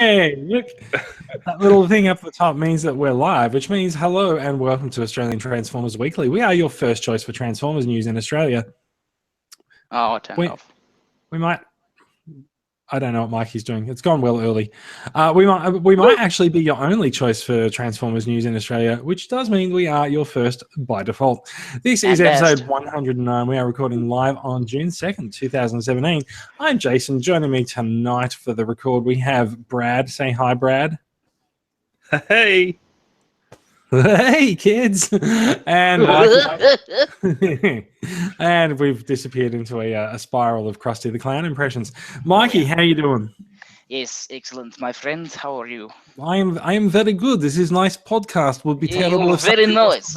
Hey, look, that little thing up the top means that we're live, which means hello and welcome to Australian Transformers Weekly. We are your first choice for Transformers news in Australia. Oh, I turned off. We might. I don't know what Mikey's doing. It's gone well early. We might actually be your only choice for Transformers news in Australia, which does mean we are your first by default. This is episode 109. We are recording live on June 2nd, 2017. I'm Jason. Joining me tonight for the record, we have Brad. Say hi, Brad. Hey. Hey, kids. And Mikey. And we've disappeared into a spiral of Krusty the Clown impressions. Mikey, how you doing? Yes, excellent, my friends. How are you? I am very good. This is nice podcast. Would be terrible if very nice.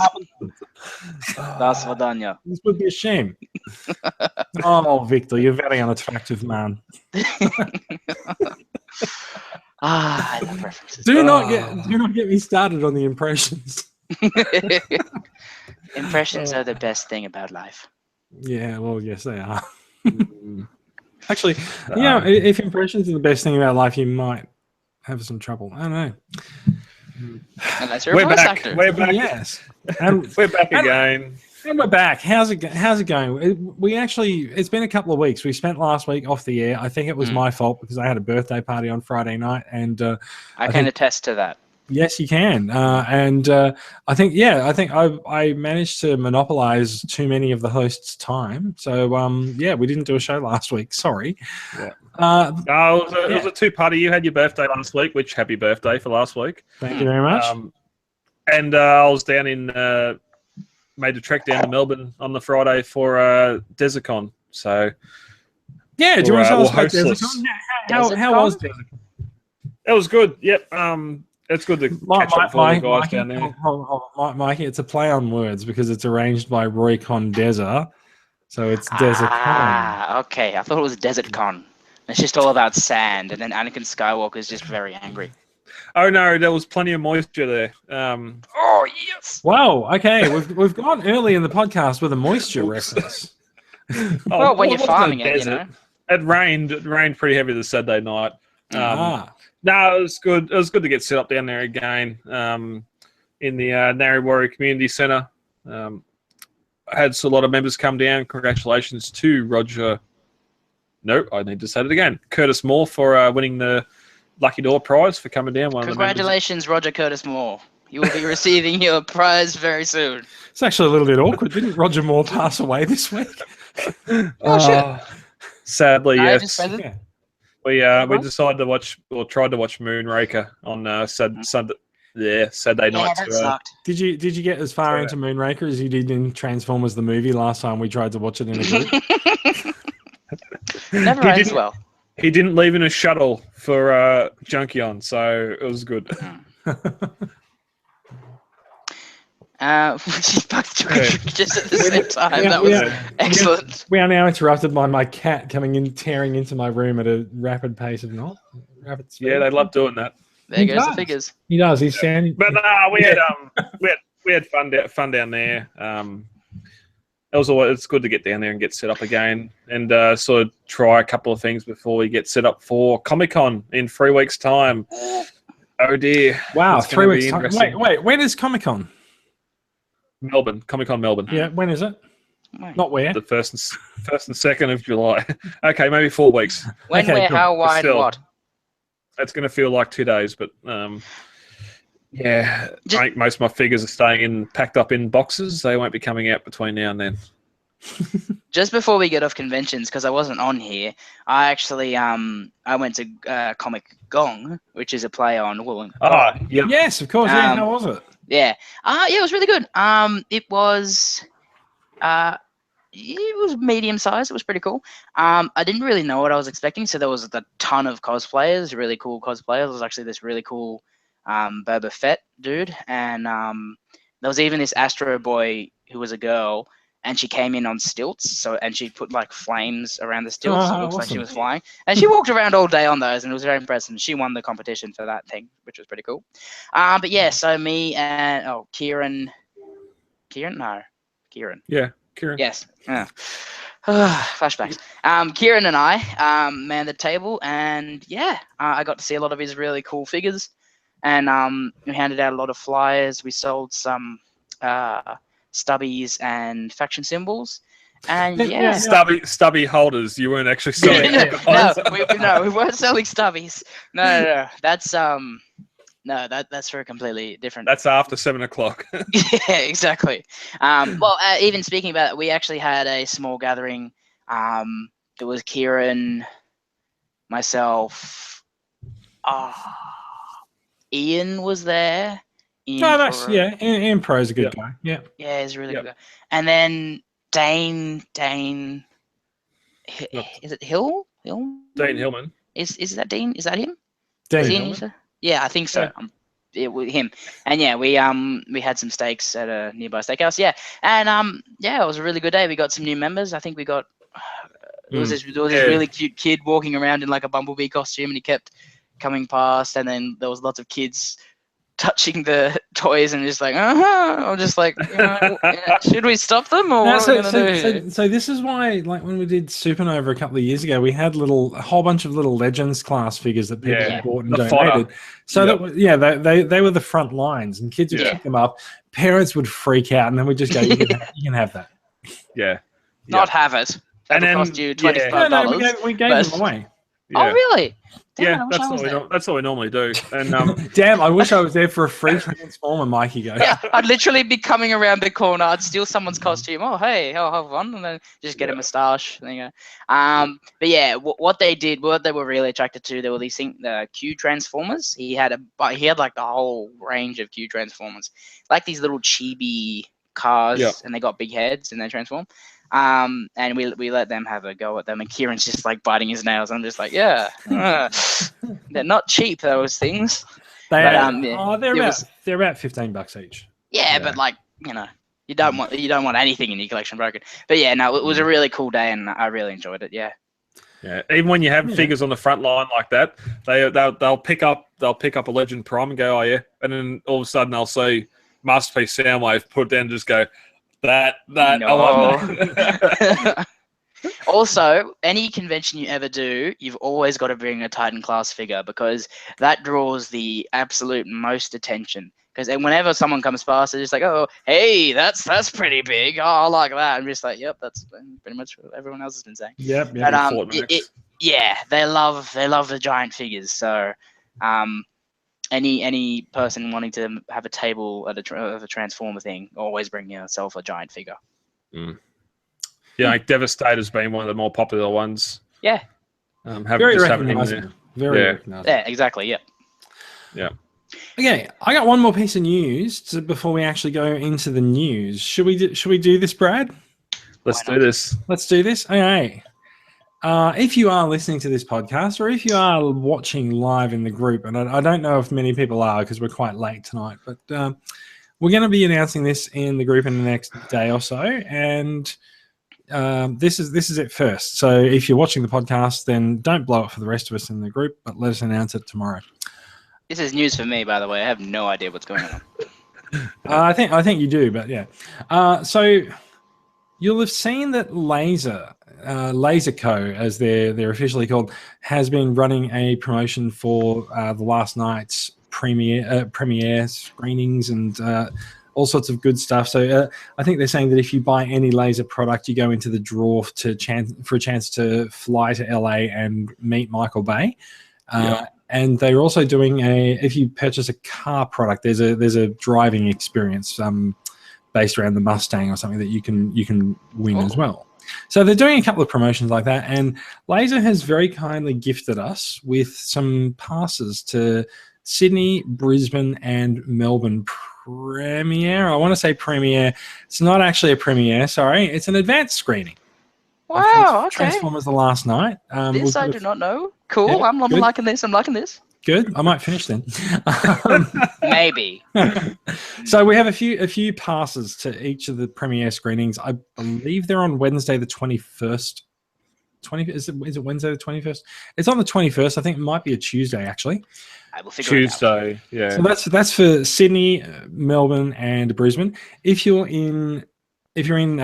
That's Vadanya. This would be a shame. Oh, Victor, you're a very unattractive man. I love references. Do not get me started on the impressions. Impressions are the best thing about life. Yeah, well, yes, they are. Actually, if impressions are the best thing about life, you might have some trouble. I don't know. Unless you're a voice actor. We're back. Yes, we're back again. And we're back. How's it going? It's been a couple of weeks. We spent last week off the air. I think it was my fault because I had a birthday party on Friday night, and I can attest to that. Yes, you can. I think I managed to monopolize too many of the hosts' time. So we didn't do a show last week. Sorry. Yeah. It was a two-party. You had your birthday last week, which happy birthday for last week. Thank you very much. And I was down in made a trek down to Melbourne on the Friday for Desicon. So yeah, do you want to tell us about Desicon? How was Desicon? It was good. Yep. It's good to catch up with all the guys down there. Mikey, it's a play on words because it's arranged by Roy Condesa, so it's Desicon. Ah, okay. I thought it was Desert Con. It's just all about sand, and then Anakin Skywalker is just very angry. Oh no, there was plenty of moisture there. Oh yes. Wow. Okay, we've gone early in the podcast with a moisture reference. Well, when you're farming it, you know. It rained. It rained pretty heavy this Saturday night. No, it was good. It was good to get set up down there again in the Narry Warrior Community Centre. I had a lot of members come down. Congratulations to Roger. No, I need to say it again. Curtis Moore for winning the Lucky Door prize for coming down. Congratulations, Roger Curtis Moore. You will be receiving your prize very soon. It's actually a little bit awkward. Didn't Roger Moore pass away this week? Oh, shit. Sadly, yes. We decided to watch, or tried to watch Moonraker on Saturday night. That sucked. Did you get as far into Moonraker as you did in Transformers the movie last time we tried to watch it in a group? Never ends well. He didn't leave in a shuttle for Junkion, so it was good. Just at the same time. That was excellent. We are now interrupted by my cat coming in, tearing into my room at a rapid pace of rapid speed. Yeah, they love doing that. There goes the figures. He does. He's standing. But we had fun down there. It's good to get down there and get set up again, and sort of try a couple of things before we get set up for Comic-Con in 3 weeks' time. Oh dear! Wow, 3 weeks' time. Wait, when is Comic-Con? Melbourne, Comic-Con Melbourne. Yeah, when is it? Not where? The 1st and 2nd of July. Okay, maybe 4 weeks. When, okay, where, cool. how, why, and what? It's going to feel like 2 days, but yeah, I think most of my figures are staying packed up in boxes. They won't be coming out between now and then. Just before we get off conventions, because I wasn't on here, I actually I went to Comic Gong, which is a play on Wool. Yes, of course. Yeah, how was it? Yeah, it was really good. It was medium sized. It was pretty cool. I didn't really know what I was expecting, so there was a ton of cosplayers, really cool cosplayers. There was actually this really cool Boba Fett dude, and there was even this Astro Boy who was a girl, and she came in on stilts. and she put like flames around the stilts. So it looks like she was flying, and she walked around all day on those, and it was very impressive. And she won the competition for that thing, which was pretty cool. But yeah, so me and Kieran. Yeah, Kieran. Yes. Flashbacks. Kieran and I manned the table, and I got to see a lot of his really cool figures, and we handed out a lot of flyers. We sold some stubbies and faction symbols, and stubby holders. You weren't actually selling. we weren't selling stubbies. No. That's for a completely different. That's after 7 o'clock. Yeah, exactly. Even speaking about it, we actually had a small gathering. It was Kieran, myself, Ian was there. Nice. Ian Pro's a good guy. Yeah. Yeah, he's a really good guy. And then Dane. Is it Hill? Dane Hillman. Is that Dean? Is that him? Dane Hillman. Yeah, I think so. It was him. And we had some steaks at a nearby steakhouse. Yeah, and it was a really good day. We got some new members. I think we got there was this really cute kid walking around in like a bumblebee costume, and he kept coming past. And then there was lots of kids touching the toys and just like, I'm just like, should we stop them or what are we gonna do? So this is why, like when we did Supernova a couple of years ago, we had a whole bunch of little Legends class figures that people bought and donated. So they were the front lines, and kids would pick them up. Parents would freak out, and then we'd just go, you can have that. Yeah. Not have it. That would cost you $25. No, we gave them away. Yeah. Oh, really? Damn, that's what we normally do. And damn, I wish I was there for a free Transformer, Mikey goes. Yeah, I'd literally be coming around the corner. I'd steal someone's costume. Oh, hey, I'll have one, and then just get a moustache. There you go. But yeah, what they were really attracted to, there were these Q Transformers. He had like the whole range of Q Transformers, like these little chibi cars, and they got big heads and they transform. And we let them have a go at them, and Kieran's just like biting his nails. I'm just like, they're not cheap, those things. They're about $15 each. Yeah, but like you don't want anything in your collection broken. But yeah, no, it was a really cool day, and I really enjoyed it. Yeah. Yeah, even when you have figures on the front line like that, they'll pick up a Legend Prime and go, oh yeah, and then all of a sudden they'll see Masterpiece Soundwave, put it down, and just go. That no. I want that. Also, any convention you ever do, you've always got to bring a Titan class figure, because that draws the absolute most attention. Because whenever someone comes past, they're just like, oh, hey, that's pretty big. Oh, I like that. I'm just like, yep, that's pretty much what everyone else has been saying. Yep. But, they love the giant figures. So, any person wanting to have a table at a Transformer thing, always bring yourself a giant figure. Yeah, like Devastator's been one of the more popular ones. Yeah. Very recognizable. Recognizable. Yeah, exactly. Yeah. Yeah. Okay, I got one more piece of news before we actually go into the news. Should we do this, Brad? Let's do this. Okay. If you are listening to this podcast, or if you are watching live in the group, and I don't know if many people are because we're quite late tonight, but we're going to be announcing this in the group in the next day or so, and this is it first. So if you're watching the podcast, then don't blow it for the rest of us in the group, but let us announce it tomorrow. This is news for me, by the way. I have no idea what's going on. I think you do, but yeah. So you'll have seen that Laser Co, as they're officially called, has been running a promotion for the last night's premiere screenings and all sorts of good stuff. So I think they're saying that if you buy any Laser product, you go into the draw for a chance to fly to LA and meet Michael Bay. And they're also doing if you purchase a car product, there's a driving experience based around the Mustang or something that you can win as well. So they're doing a couple of promotions like that, and Laser has very kindly gifted us with some passes to Sydney, Brisbane, and Melbourne premiere. I want to say premiere. It's not actually a premiere. Sorry, it's an advanced screening. Wow. Okay. Transformers: The Last Night. This I do not know. Cool. Yeah, I'm liking this. I'm liking this. Good. I might finish then. Maybe. So we have a few passes to each of the premiere screenings. I believe they're on Wednesday the 21st. Is it Wednesday the 21st? It's on the 21st. I think it might be a Tuesday actually. I will figure Tuesday. It out. Yeah. So that's for Sydney, Melbourne, and Brisbane. If you're in if you're in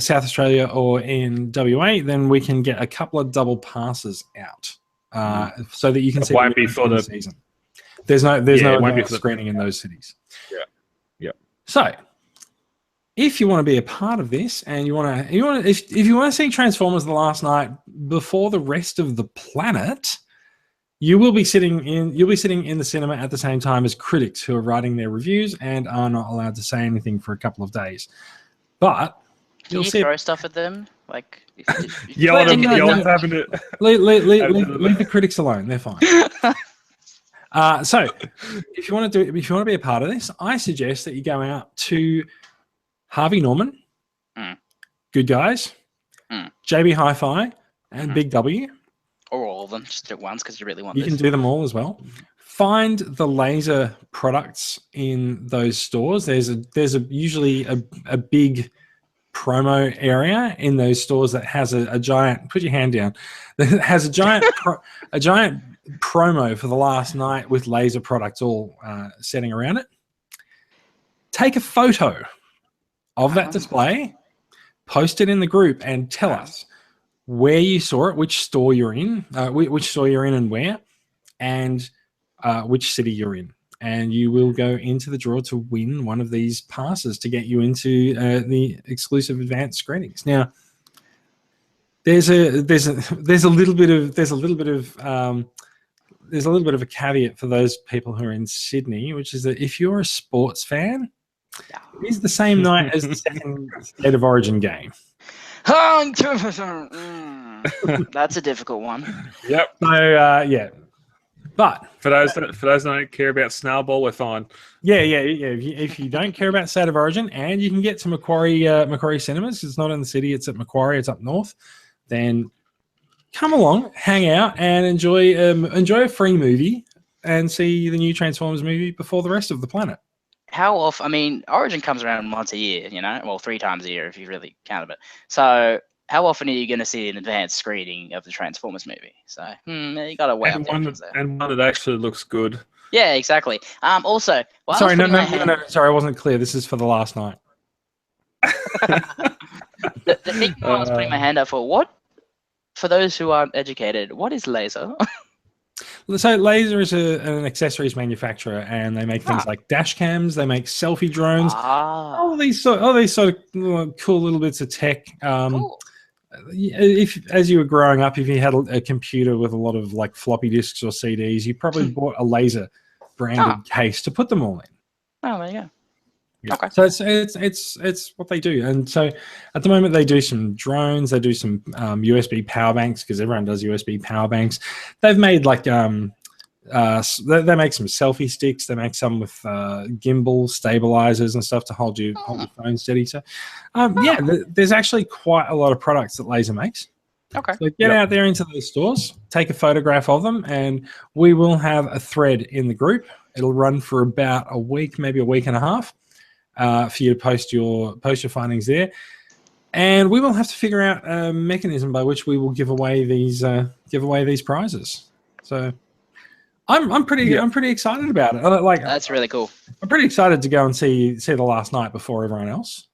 South Australia or in WA, then we can get a couple of double passes out so that you can see won't be for the season. There's no advanced screening in those cities. Yeah. So, if you want to be a part of this and if you want to see Transformers The Last Night before the rest of the planet, you'll be sitting in the cinema at the same time as critics who are writing their reviews and are not allowed to say anything for a couple of days. But Can you throw stuff at them? Like yell at them, having it. Leave the critics alone. They're fine. So, if you want to be a part of this, I suggest that you go out to Harvey Norman, Good Guys, JB Hi-Fi, and Big W. Or all of them, just do it once because you really want You can do them all as well. Find the laser products in those stores. There's usually a big promo area in those stores that has a giant. Put your hand down. That has a giant promo for The Last Night with laser products all setting around it. Take a photo of that display, post it in the group, and tell us where you saw it, which store you're in, and where, and which city you're in. And you will go into the draw to win one of these passes to get you into the exclusive advanced screenings. Now, there's a little bit of a caveat for those people who are in Sydney, which is that if you're a sports fan, it is the same night as the second State of Origin game. That's a difficult one. Yep. So but for those that don't care about Snowball, we're fine. Yeah. If you don't care about State of Origin and you can get to Macquarie Cinemas, it's not in the city, it's at Macquarie, it's up north, then come along, hang out, and enjoy a free movie and see the new Transformers movie before the rest of the planet. How often? I mean, Origin comes around once a year, well, 3 times a year if you really count it. So, how often are you going to see an advanced screening of the Transformers movie? So, you got to weigh up options there. And one that actually looks good. Yeah, exactly. Also, sorry, no, sorry, I wasn't clear. This is for The Last Night. the thing I was putting my hand up for those who aren't educated, what is laser? So Laser is an accessories manufacturer, and they make things like dash cams. They make selfie drones. All these sort of cool little bits of tech. Cool. If as you were growing up, if you had a computer with a lot of like floppy disks or CDs, you probably bought a Laser branded case to put them all in. Oh, there you go. Yeah. Okay. So it's what they do, and so at the moment they do some drones, they do some USB power banks because everyone does USB power banks. They've made like they make some selfie sticks. They make some with gimbal stabilizers and stuff to hold your phone steady. So there's actually quite a lot of products that Laser makes. Okay. So get out there into those stores, take a photograph of them, and we will have a thread in the group. It'll run for about a week, maybe a week and a half. For you to post your findings there, and we will have to figure out a mechanism by which we will give away these prizes. So, I'm pretty excited about it. That's really cool. I'm pretty excited to go and see The Last Night before everyone else.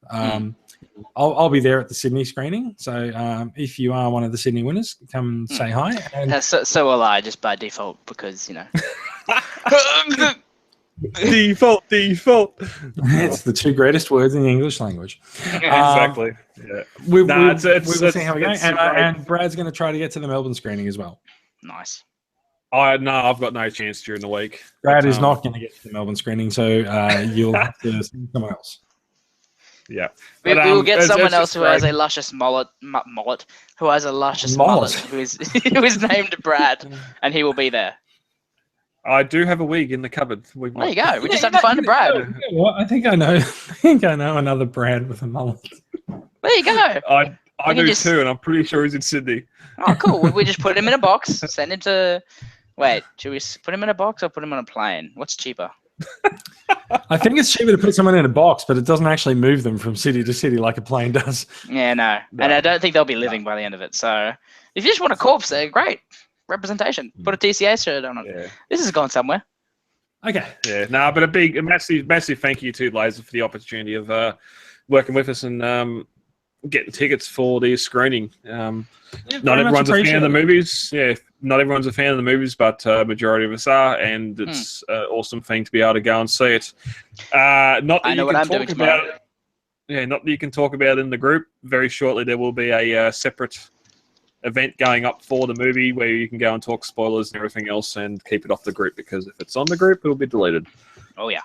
I'll be there at the Sydney screening. So if you are one of the Sydney winners, come say hi. And so will I, just by default, because Default. It's the 2 greatest words in the English language. Exactly. Yeah. We will see how we go. And Brad's going to try to get to the Melbourne screening as well. Nice. I've got no chance during the week. Brad is not going to get to the Melbourne screening, so you'll have to see someone else. Yeah. We will get someone else who has a luscious mullet, who has a luscious mullet, who is named Brad, and he will be there. I do have a wig in the cupboard. There you go. We just have to find a Brad. Well, I think I know another Brad with a mullet. There you go. I do too, and I'm pretty sure he's in Sydney. Oh, cool. We just put him in a box, send him to... Wait, should we put him in a box or put him on a plane? What's cheaper? I think it's cheaper to put someone in a box, but it doesn't actually move them from city to city like a plane does. Yeah, no. And I don't think they'll be living by the end of it. So if you just want a corpse there, great. Representation. Put a TCA shirt on it. Yeah. This has gone somewhere. Okay. Yeah. No, but a massive thank you to Laser for the opportunity of working with us and getting tickets for the screening. Not very much everyone's a fan of the appreciated. movies. Yeah, not everyone's a fan of the movies, but majority of us are, and it's an awesome thing to be able to go and see it. Not that I know you what can I'm doing talk tomorrow. about it. Yeah, not that you can talk about in the group. Very shortly, there will be a separate event going up for the movie where you can go and talk spoilers and everything else and keep it off the group, because if it's on the group, it'll be deleted. Oh yeah,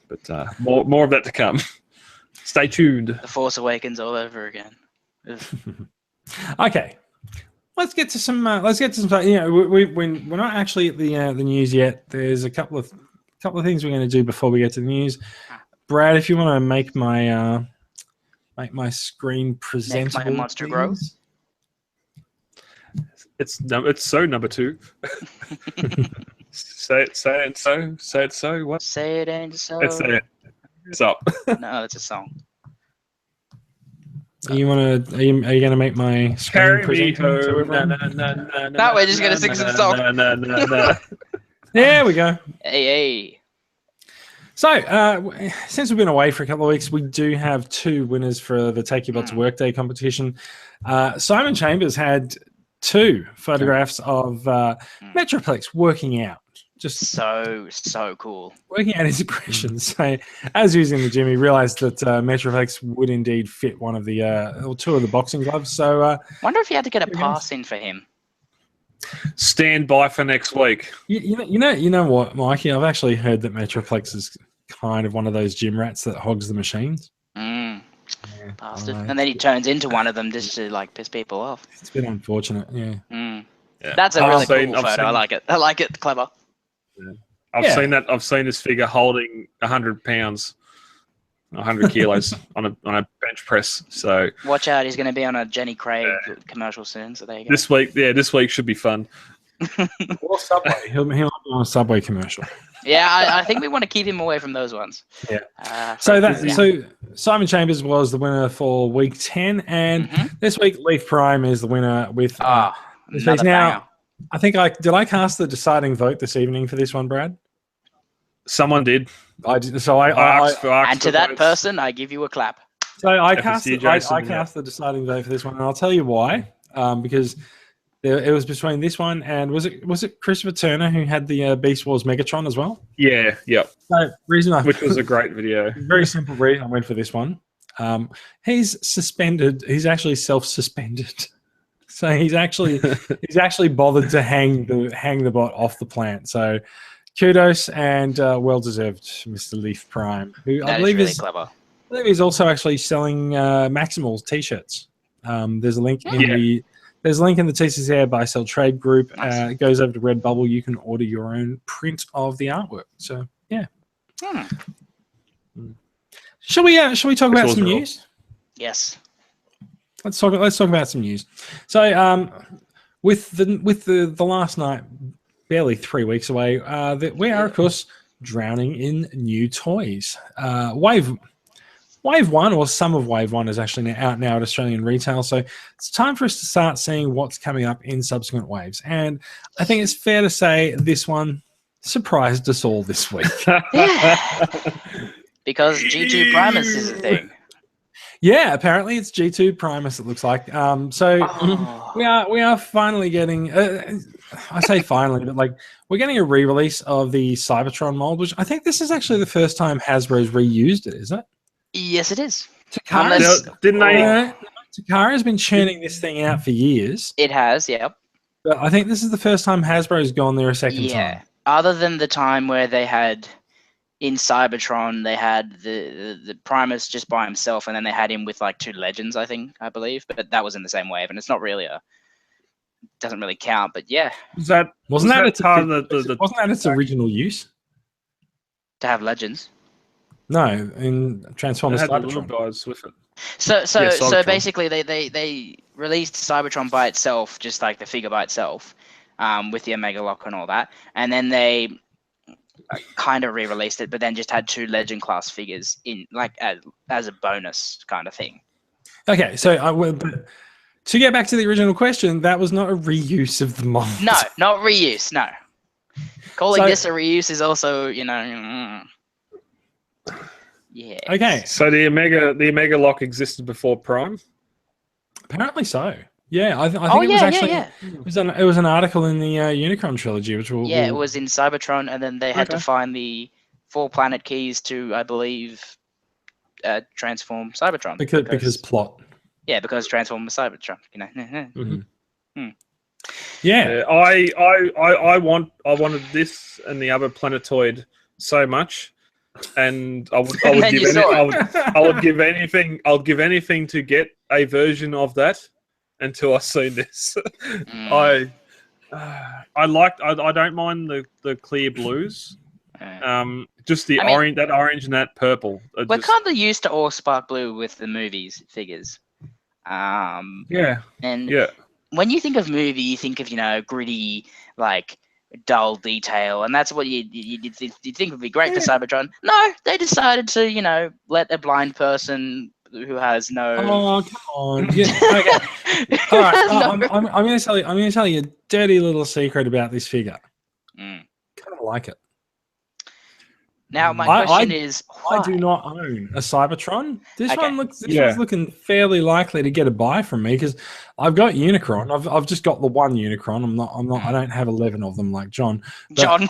But more of that to come. Stay tuned. The Force Awakens all over again. Ugh. Okay, let's get to some. You know, we're not actually at the news yet. There's a couple of things we're going to do before we get to the news. Brad, if you want to make my screen presentable, monster grow. please. It's so number 2. Say it so. What? Say it ain't so. It's up. No, it's a song. Are you gonna make my screen Carry me presentable to home. everyone? No, we're just gonna sing some song. There we go. Hey. So, since we've been away for a couple of weeks, we do have 2 winners for the Take Your Bot to Work Day competition. Simon Chambers had 2 photographs of Metroplex working out. Just So cool. working out his aggressions. So, as he was in the gym, he realized that Metroplex would indeed fit one of the or 2 of the boxing gloves. So, Wonder if you had to get a pass in for him. Stand by for next week. you know what, Mikey? I've actually heard that Metroplex is kind of one of those gym rats that hogs the machines. Bastard. I know. And then he turns into one of them just to like piss people off. It's been unfortunate, yeah. Yeah. That's a I've really seen- cool I've photo. seen- I like it. I like it. Clever. I've Yeah. seen that. I've seen this figure holding 100 pounds, 100 kilos on a bench press. So Watch out, he's going to be on a Jenny Craig commercial soon. So there you go. this week should be fun. Or Subway. He'll be on a Subway commercial. Yeah, I think we want to keep him away from those ones. Yeah. So Simon Chambers was the winner for week 10, and this week Leaf Prime is the winner with. this week's another now, banger. I think I cast the deciding vote this evening for this one, Brad. Someone did. I did. So I asked And for to that votes. person, I give you a clap. cast FSC Jason, I cast the deciding vote for this one, and I'll tell you why. Because it was between this one and was it Christopher Turner who had the Beast Wars Megatron as well? Yeah. So reason Which was a great video. very simple reason I went for this one. He's suspended. He's actually self-suspended. So he's actually bothered to hang the bot off the plant. So kudos and well deserved, Mr. Leaf Prime, who I That believe is really is clever. I believe he's also actually selling Maximal t-shirts. There's a link in the TCCA Buy Sell Trade group. Nice. It goes over to Redbubble. You can order your own print of the artwork. So yeah. Shall we talk about some news? Yes. Let's talk about some news. So with the last night barely 3 weeks away, we are of course drowning in new toys. Wave 1, or some of Wave 1, is actually out now at Australian retail. So it's time for us to start seeing what's coming up in subsequent waves. And I think it's fair to say this one surprised us all this week. Yeah. Because G2 Primus is a thing. Yeah, apparently it's G2 Primus, it looks like. We are finally getting, I say finally, but like we're getting a re-release of the Cybertron mold, which I think this is actually the first time Hasbro's reused it, is it? Yes, it is. Didn't they? Takara's been churning this thing out for years. It has, yep. But I think this is the first time Hasbro's gone there a second time. Other than the time where they had in Cybertron, they had the Primus just by himself, and then they had him with like 2 legends, I believe. But that was in the same wave, and it's not really doesn't really count. But yeah, Wasn't that its Sorry. original use? to have legends. No, in Transformers They had the little Cybertron. guys with it. So Cybertron. basically, they released Cybertron by itself, just like the figure by itself, with the Omega Lock and all that, and then they kind of re-released it, but then just had 2 legend class figures in like as a bonus kind of thing. Okay, so to get back to the original question, that was not a reuse of the mold. No, not reuse. No, calling So- this a reuse is also Yeah. Okay. So the Omega Lock existed before Prime. Apparently so. Yeah, I think Oh it was yeah, actually yeah. it was an article in the Unicron trilogy, which will Yeah, it was in Cybertron, and then they had to Okay. find the 4 planet keys to, I believe, transform Cybertron. because plot. Yeah, because transform Cybertron. You know. Mhm. Hmm. Yeah. I wanted this and the other planetoid so much, and I would And then give you saw I would give anything. I'll give anything to get a version of that until I seen this. Mm. I don't mind the clear blues. Just the I mean, orange, that orange and that purple. We're kind of used to all spark blue with the movies figures. And yeah. when you think of movie, you think of, gritty, like dull detail, and that's what you think would be great for Cybertron. No, they decided to, let a blind person who has no. Oh, come on. Yeah, okay. All right. I'm going to tell you. I'm going to tell you a dirty little secret about this figure. Mm. Kind of like it. Now, my question is, why? I do not own a Cybertron. This Okay. one's looking fairly likely to get a buy from me because I've got Unicron. I've just got the one Unicron. I don't have 11 of them like John. John.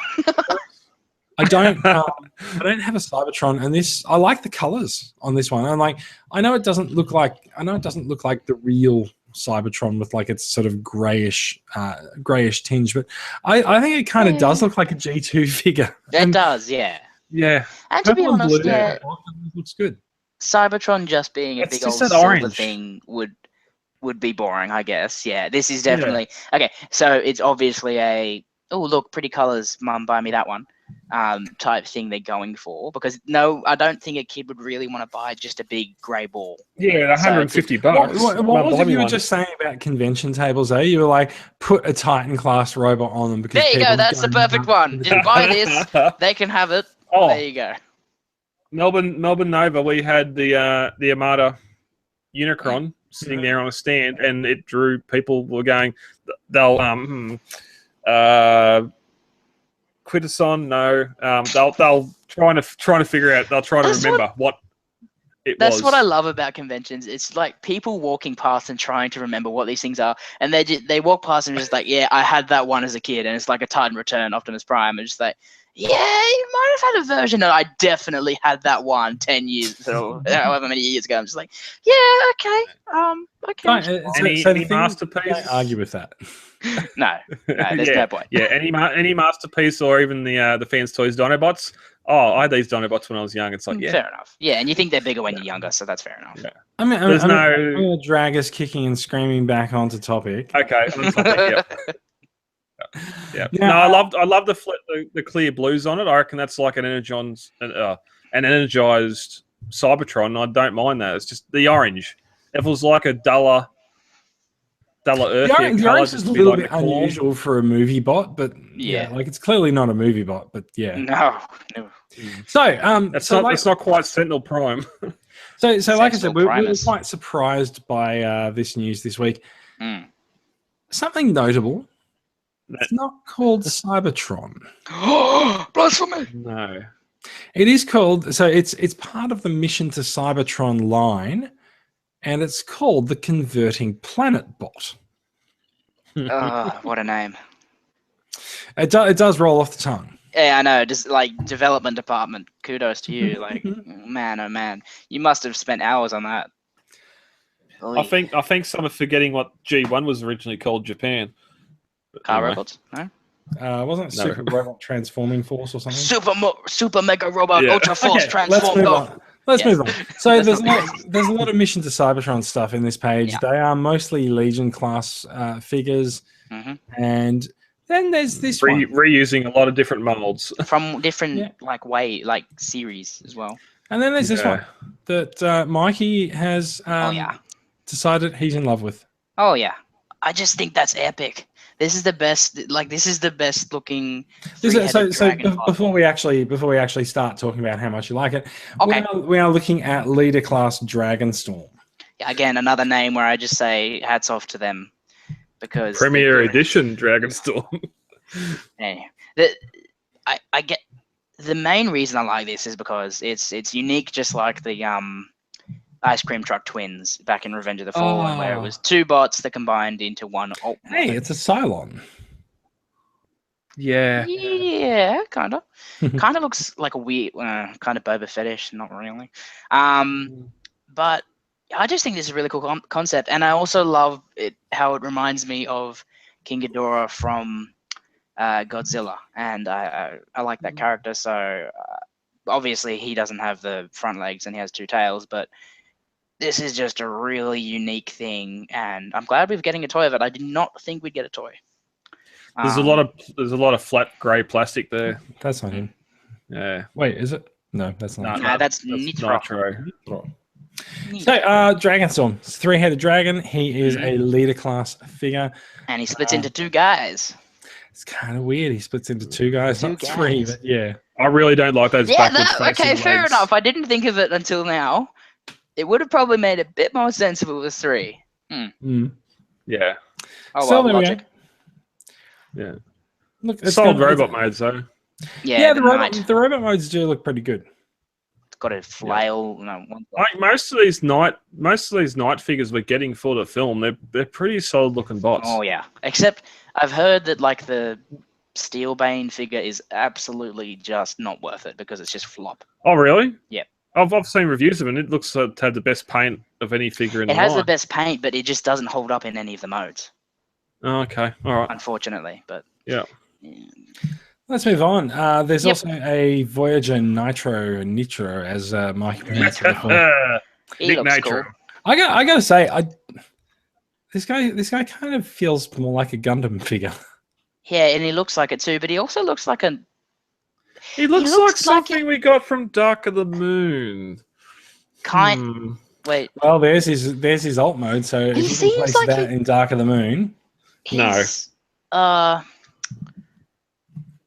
I don't have a Cybertron, and I like the colors on this one. And I know it doesn't look like the real Cybertron with like its sort of grayish tinge, but I think it kind of does look like a G2 figure. It does, yeah. Yeah. And to be Purple and honest, blue, looks good. Cybertron just being a It's big just old that silver orange. thing would be boring, I guess. Yeah, this is definitely okay. So it's obviously a look, pretty colors, mum, buy me that one, type thing they're going for, because no, I don't think a kid would really want to buy just a big grey ball. Yeah, $150. What was it you were just saying about convention tables, eh? You were like, put a Titan class robot on them because There you go. That's the perfect one. Just buy this. They can have it. Oh, there you go. Melbourne Nova. We had the Armada Unicron sitting there on a stand, and it drew people were going. They'll Quintesson, no. They'll trying to figure out. They'll try to remember what it was. That's what I love about conventions. It's like people walking past and trying to remember what these things are, and they walk past and just like, yeah, I had that one as a kid, and it's like a Titan Return, Optimus Prime, and just like, yeah, you might have had a version that I definitely had that one 10 years or however many years ago. I'm just like, yeah, okay, okay. Any masterpiece? Don't argue with that. No, there's no point. Yeah, any masterpiece or even the Fans Toys Dinobots. Oh, I had these Dinobots when I was young. It's like, yeah, fair enough. Yeah, and you think they're bigger when you're younger, so that's fair enough. Yeah. I'm going to drag us kicking and screaming back onto topic. Okay, on topic, yeah. No, I love the clear blues on it. I reckon that's like an energized Cybertron. I don't mind that. It's just the orange. If it was like a duller earthier the color, orange is a little bit unusual for a movie bot, but yeah, like it's clearly not a movie bot, but yeah. No. So it's not quite Sentinel Prime. So like I said, we were Primus. quite surprised by this news this week. Mm. Something notable. It's not called Cybertron. Blasphemy! No. It is called, so it's part of the Mission to Cybertron line, and it's called the Converting Planet Bot. What a name. It does roll off the tongue. Yeah, I know. Just like development department, kudos to you. Like, man, oh man, you must have spent hours on that. I think some are forgetting what G1 was originally called Japan. Car robots, no? Wasn't it Super Robot Transforming Force or something? Super Mega Robot Ultra Force Transform. Let's move on. So there's a lot of Mission to Cybertron stuff in this page. Yeah. They are mostly Legion class figures, and then there's this one. Reusing a lot of different molds from different series as well. And then there's this one that Mikey has decided he's in love with. Oh yeah, I just think that's epic. This is the best. Like, this is the best looking. So before we actually start talking about how much you like it, we are looking at Leader Class Dragonstorm. Yeah, again, another name where I just say hats off to them, because Premier Edition Dragonstorm. I get the main reason I like this is because it's unique, just like the Ice Cream Truck Twins back in Revenge of the Fallen, where it was 2 bots that combined into one alt. Hey, it's a Cylon. Yeah. Yeah, kind of. Kind of looks like a weird, kind of Boba Fettish, not really. But I just think this is a really cool concept, and I also love it how it reminds me of King Ghidorah from Godzilla, and I like that character. So obviously he doesn't have the front legs and he has 2 tails, but this is just a really unique thing, and I'm glad we're getting a toy of it. I did not think we'd get a toy. There's a lot of flat grey plastic there. That's not him. Yeah. Wait, is it? No, that's not. No, that's Nitro. Nitro. So, Dragonstorm, 3-headed dragon. He is a leader class figure, and he splits into 2 guys. It's kind of weird. He splits into 2 guys, 2 not guys. 3, but yeah. I really don't like those backwards facing okay, fair legs. enough. I didn't think of it until now. It would have probably made a bit more sense if it was 3. Yeah. Oh, So well, there we logic. go. Yeah. Look, it's Solid got- robot modes though. Yeah, the knight. robot modes do look pretty good. It's got a flail. No, one Like most of these night figures we're getting for the film, they're pretty solid looking bots. Oh yeah. Except I've heard that like the Steelbane figure is absolutely just not worth it because it's just flop. Oh really? Yep. I've seen reviews of it and it looks to have the best paint of any figure in It the has the line. best paint, but it just doesn't hold up in any of the modes, Oh, okay. All right. unfortunately. But Yeah. Let's move on. There's Yep. also a Voyager Nitro, as Mike pronounced it before. he Nick looks Nitro. cool. I gotta say, this guy kind of feels more like a Gundam figure. Yeah, and he looks like it too, but he also looks like a He looks looks like like something we got from Dark of the Moon. kind. Wait, Well, there's his alt mode. So if He you can seems place like that in Dark of the Moon, No. he's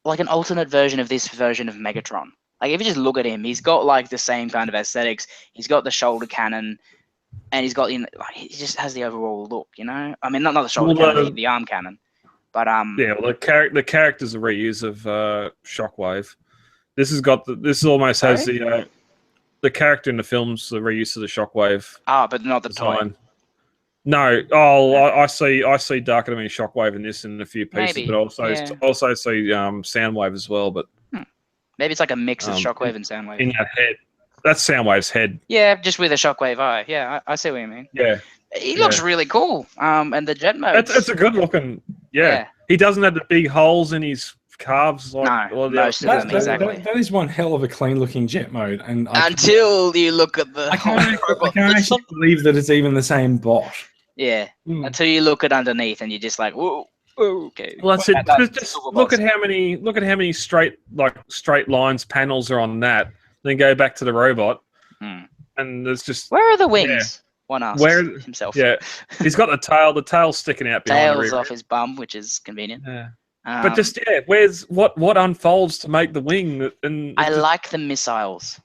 like an alternate version of this version of Megatron. Like if you just look at him, he's got like the same kind of aesthetics. He's got the shoulder cannon, and he's got he just has the overall look. You know, I mean not the shoulder Well, cannon, the arm cannon, but Yeah, well, the character's a reuse of Shockwave. This almost has the character in the film's the reuse of the Shockwave but not the toy. design. No, I see Dark of the Moon Shockwave in this in a few pieces, Maybe, but also yeah. see Soundwave as well. But Maybe it's like a mix of Shockwave and Soundwave. in that head, that's Soundwave's head. Yeah, just with a Shockwave eye. Yeah, I see what you mean. Yeah, He looks really cool. And the jet mode. that's a good looking. Yeah, he doesn't have the big holes in his calves. Like No, all the most of other them, figures. exactly. that is one hell of a clean looking jet mode, and Until you look at the I can't It's actually believe that it's even the same bot. Yeah, Hmm. until you look at underneath and you're just like, whoa, okay. Well, that's it. That's Just Silver look Boss. at how many straight lines panels are on that. Then go back to the robot, and there's just Where are the wings? One asks Where- himself. yeah. He's got the tail. The tail's sticking out behind the Tails rear. off his bum, which is convenient. Yeah. Um, But just where's what unfolds to make the wing? And I like the missiles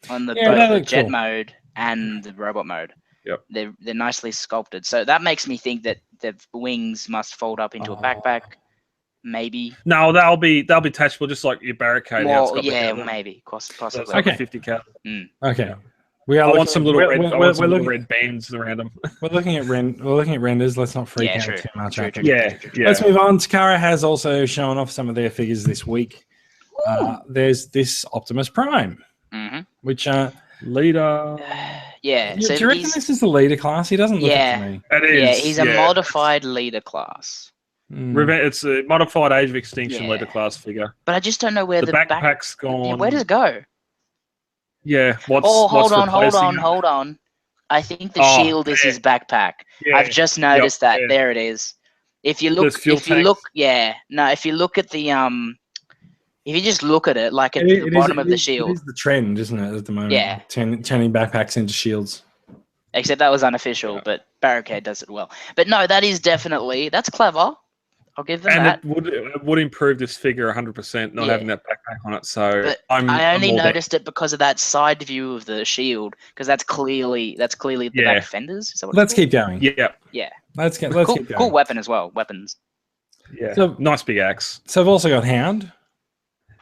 on the Yeah, both they the look jet cool. mode and the robot mode. Yep. They're nicely sculpted. So that makes me think that the wings must fold up into a backpack. Maybe. no, they'll be detachable just like your barricade. how it's Well, got the yeah, handle. maybe. So it's Possibly. like Okay. a 50 cal. Okay, we are. I want some little red. We're, I we're, want some we're little looking, red bands around them. we're looking at renders. Let's not freak Yeah, out true. too much. True, okay. true. Yeah. Let's move on. Takara has also shown off some of their figures this week. There's this Optimus Prime, hmm which Leader. Yeah. do So you reckon he's, this is the leader class? He doesn't look it to me. It is. yeah, he's a modified leader class. It's a modified Age of Extinction Yeah. leader class figure. But I just don't know where The the backpack's Yeah, gone. where does it go? Yeah. What's Hold replacing it? on. I think the Oh, shield is his backpack. Yeah. I've just noticed that. yeah. There it is. If you There's look, fuel if you tanks. look, if you look at the if you just look at it, like at the bottom of the It shield, is the trend, isn't it, at the moment? Yeah. Turning backpacks into shields. except that was unofficial, but Barricade does it well. But no, that is definitely that's clever. I'll give them And that. it would improve this figure 100% not Yeah. having that backpack on it. So But I'm I only all about- noticed it because of that side view of the shield, because that's clearly the Yeah. back fenders. Is that what Let's it's keep going. Yeah. Let's keep called? going. Cool weapon as well. Weapons. Yeah. So- Nice big axe. So I've also got Hound.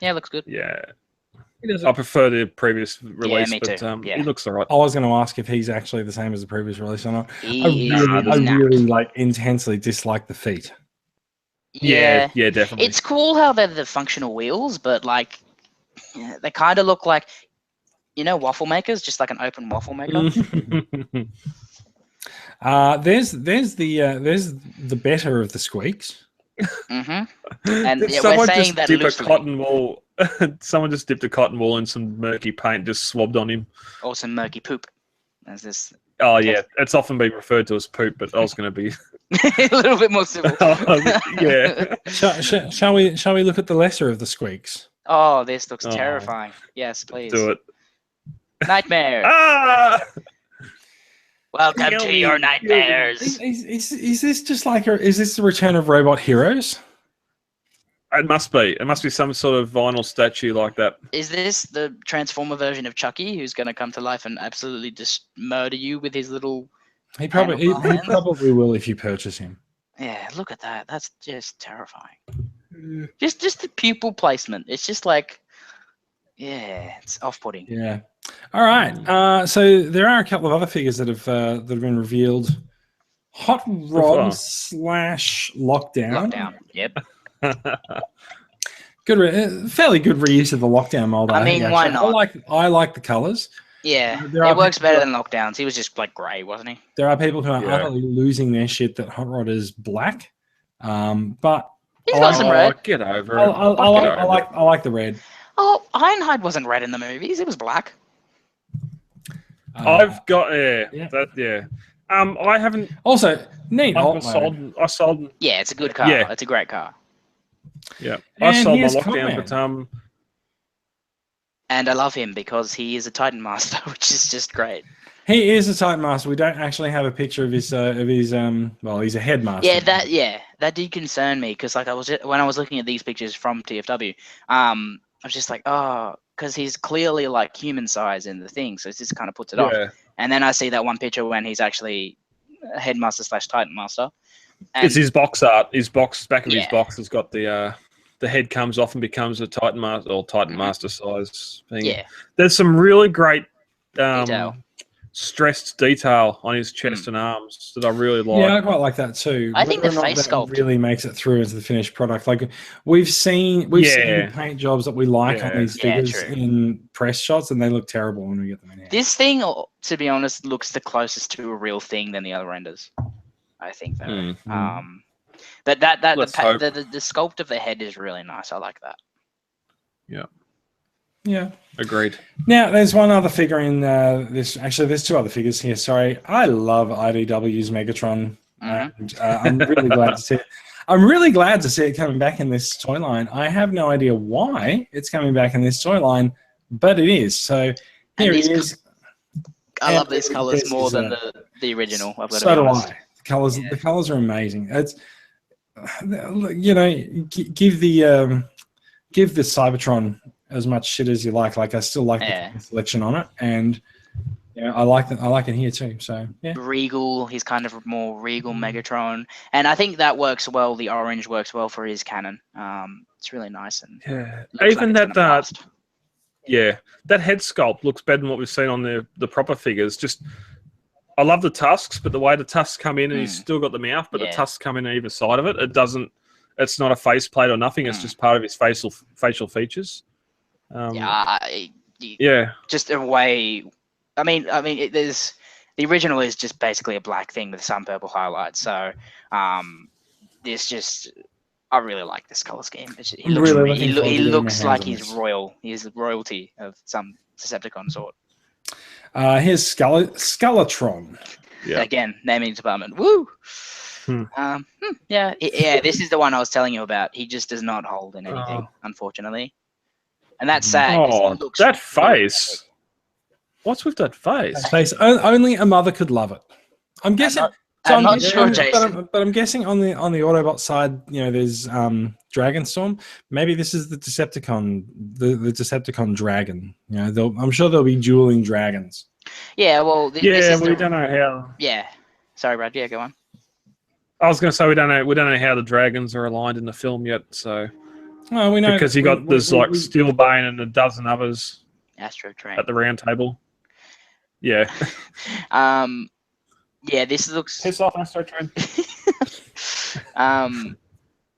Yeah, looks good. Yeah. I prefer the previous release, me but too. Yeah. he looks alright. I was going to ask if he's actually the same as the previous release or not. He I is not. really like intensely dislike the feet. Yeah, definitely. It's cool how they're the functional wheels, but like they kind of look like, waffle makers, just like an open waffle maker. There's the better of the squeaks. Mm-hmm. And Did we're someone saying just that dip a loosely. cotton wool? Someone just dipped a cotton wool in some murky paint, just swabbed on him. Or some murky poop. As this Oh yeah, it's often been referred to as poop, but I was going to be a little bit more civil. yeah. Shall we look at the lesser of the squeaks? Oh, this looks Oh. terrifying. Yes, please. Do it. Nightmare. Ah! Welcome Kill to me. your nightmares. Is this just like is this the return of Robot Heroes? It must be. It must be some sort of vinyl statue like that. Is this the Transformer version of Chucky, who's going to come to life and absolutely just murder you with his little? He probably Animal he probably will if you purchase him. Yeah, look at that. That's just terrifying. Just the pupil placement. It's just like, yeah, it's off-putting. Yeah. All right. So there are a couple of other figures that have been revealed. Hot Rod / Lockdown. Lockdown. Yep. Good, fairly good reuse of the Lockdown mold. I mean, think, why actually. not? I like the colors. Yeah, There are it works people- better than Lockdowns. He was just like grey, wasn't he? There are people who are Yeah. utterly losing their shit that Hot Rod is black. But He's I got like- some red. Get over I, it. I like the red. Oh, Ironhide wasn't red in the movies. It was black. I've got yeah. I haven't. Also neat. I alt mode. sold. Yeah, it's a good car. Yeah. It's a great car. Yeah, And I sold my here's Lockdown, Cotman. but And I love him because he is a Titan Master, which is just great. He is a Titan Master. We don't actually have a picture of his well, he's a headmaster. Yeah, that did concern me because like when I was looking at these pictures from TFW, I was just like, oh, because he's clearly like human size in the thing, so it just kind of puts it off. yeah, And then I see that one picture when he's actually a headmaster / Titan Master. And it's his box art. His box back of his Yeah. box has got the head comes off and becomes a Titan Master or Titan Master size thing. yeah, There's some really great Detail. stressed detail on his chest and arms that I really like. Yeah, I quite like that too. I think Whether the or not face that sculpt- really makes it through into the finished product. Like we've seen the paint jobs that we like on these Yeah, figures true. in press shots, and they look terrible when we get them in here. This thing, to be honest, looks the closest to a real thing than the other renders. I think though. Mm. But the Let's hope. sculpt of the head is really nice. I like that. Yeah. Agreed. Now, there's one other figure in this. Actually, there's two other figures here. Sorry, I love IDW's Megatron. Mhm. And, I'm really glad to see it. I'm really glad to see it coming back in this toy line. I have no idea why it's coming back in this toy line, but it is. So here these it is. I And love these colors this more is than the original. I've got to So be do honest. I. The colors are amazing. It's give the Cybertron as much shit as you like. Like I still like the selection on it, and I like it. I like it here too. So yeah, Regal. He's kind of more regal Megatron, and I think that works well. The orange works well for his cannon. It's really nice and Yeah. looks Even like it's gonna blast. that head sculpt looks better than what we've seen on the proper figures. Just I love the tusks, but the way the tusks come in and he's still got the mouth, but the tusks come in either side of it. It doesn't. It's not a faceplate or nothing. It's just part of his facial features. Just a way. I mean, there's the original is just basically a black thing with some purple highlights. So, there's just I really like this color scheme. He looks really looking forward to he getting looks my like hands on he's this. royal. He's royalty of some Decepticon sort. here's Skeletron. Yeah. Again, naming department. Woo. Yeah. This is the one I was telling you about. He just does not hold in anything, unfortunately, and that's sad. 'cause Oh, he looks that really face! What's with that face? Face. Only a mother could love it. I'm guessing. I'm not sure, Jason. But I'm guessing on the Autobot side, there's Dragonstorm. Maybe this is the Decepticon, the Decepticon dragon. I'm sure there'll be dueling dragons. Yeah. Well. This is we don't know how. Yeah. Sorry, Brad. Yeah, go on. I was going to say we don't know how the dragons are aligned in the film yet. So Oh, we know because you got there's like Steelbane and a dozen others Astro Train. at the round table. Yeah. Yeah, this looks. Piss off, Astro Train.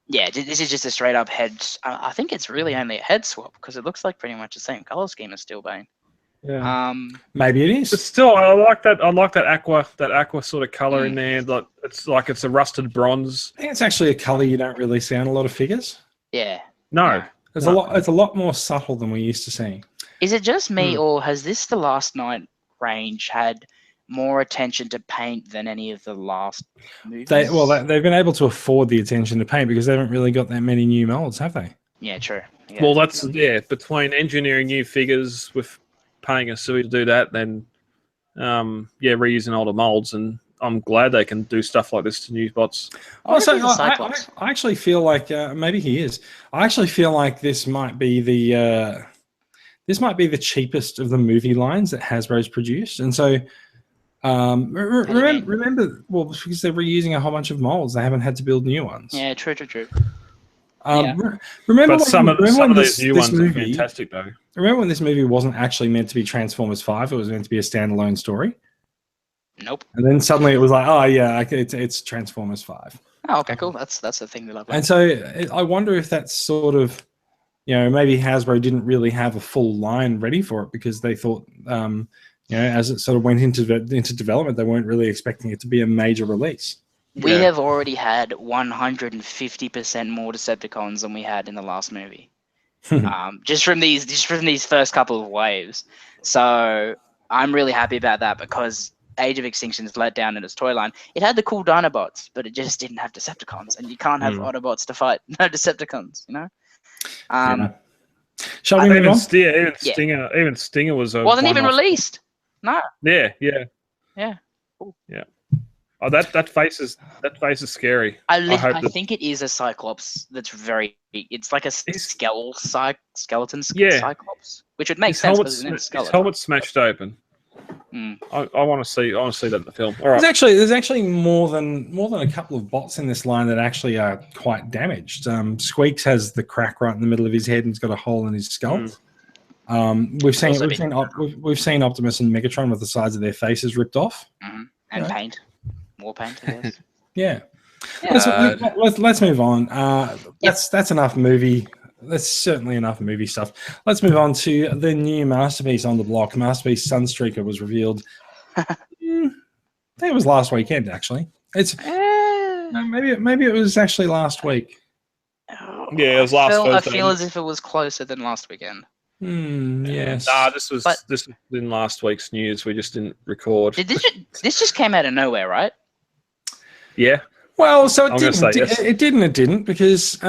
Yeah, this is just a straight up head. I think it's really only a head swap because it looks like pretty much the same color scheme as Steelbane. Yeah. Maybe it is. But still, I like that. I like that aqua sort of color in there. Like it's a rusted bronze. I think it's actually a color you don't really see on a lot of figures. Yeah. No, It's a lot more subtle than we used to see. Is it just me, or has The Last Night range had more attention to paint than any of the last movies? They've been able to afford the attention to paint because they haven't really got that many new molds, have they? Yeah, true. Yeah. Well, that's between engineering new figures with paying a Sui to do that, then reusing older molds, and I'm glad they can do stuff like this to new bots. Also, I actually feel like maybe he is. I actually feel like this might be the cheapest of the movie lines that Hasbro's produced, and so remember, well, because they're reusing a whole bunch of molds, they haven't had to build new ones. Yeah, true. Remember, but some of these new ones are fantastic, though. Remember when this movie wasn't actually meant to be Transformers 5? It was meant to be a standalone story. Nope. And then suddenly it was like, oh yeah, it's Transformers 5. Oh, okay, cool. That's the thing that I love. And so I wonder if that's sort of, maybe Hasbro didn't really have a full line ready for it because they thought, as it sort of went into development, they weren't really expecting it to be a major release. We have already had 150% more Decepticons than we had in the last movie. Just from these first couple of waves. So I'm really happy about that because Age of Extinction's let down in its toy line. It had the cool Dinobots, but it just didn't have Decepticons, and you can't have Autobots to fight no Decepticons, Shall we move on? Even Stinger wasn't even released. No. Yeah. Cool. Yeah. Oh, that face is scary. I think it is a Cyclops that's very big. It's like a skeleton Cyclops, which would make sense because it's his helmet's smashed open. I want to see that in the film. All right. There's actually more than a couple of bots in this line that actually are quite damaged. Squeaks has the crack right in the middle of his head and he's got a hole in his skull. We've seen Optimus and Megatron with the sides of their faces ripped off. And paint. More paint, I guess. Yeah. Let's move on. That's enough movie. That's certainly enough movie stuff. Let's move on to the new masterpiece on the block. Masterpiece Sunstreaker was revealed. I think it was last weekend, actually. Maybe it was actually last week. Yeah, it was last Thursday. I feel as if it was closer than last weekend. Yes. Nah, this was in last week's news. We just didn't record. This just came out of nowhere, right? Yeah. Well, so it didn't because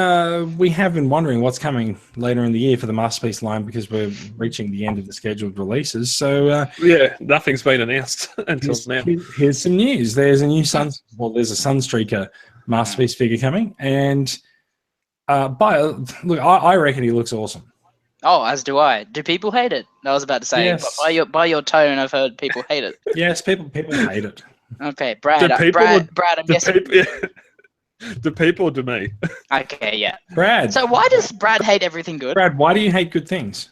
we have been wondering what's coming later in the year for the Masterpiece line because we're reaching the end of the scheduled releases. So nothing's been announced until now. Here's some news. There's a new there's a Sunstreaker Masterpiece figure coming, and I reckon he looks awesome. Oh, as do I. Do people hate it? I was about to say, yes. But by your tone, I've heard people hate it. Yes, people hate it. Okay, Brad, I'm guessing. Do people or do me? Okay, yeah. Brad. So why does Brad hate everything good? Brad, why do you hate good things?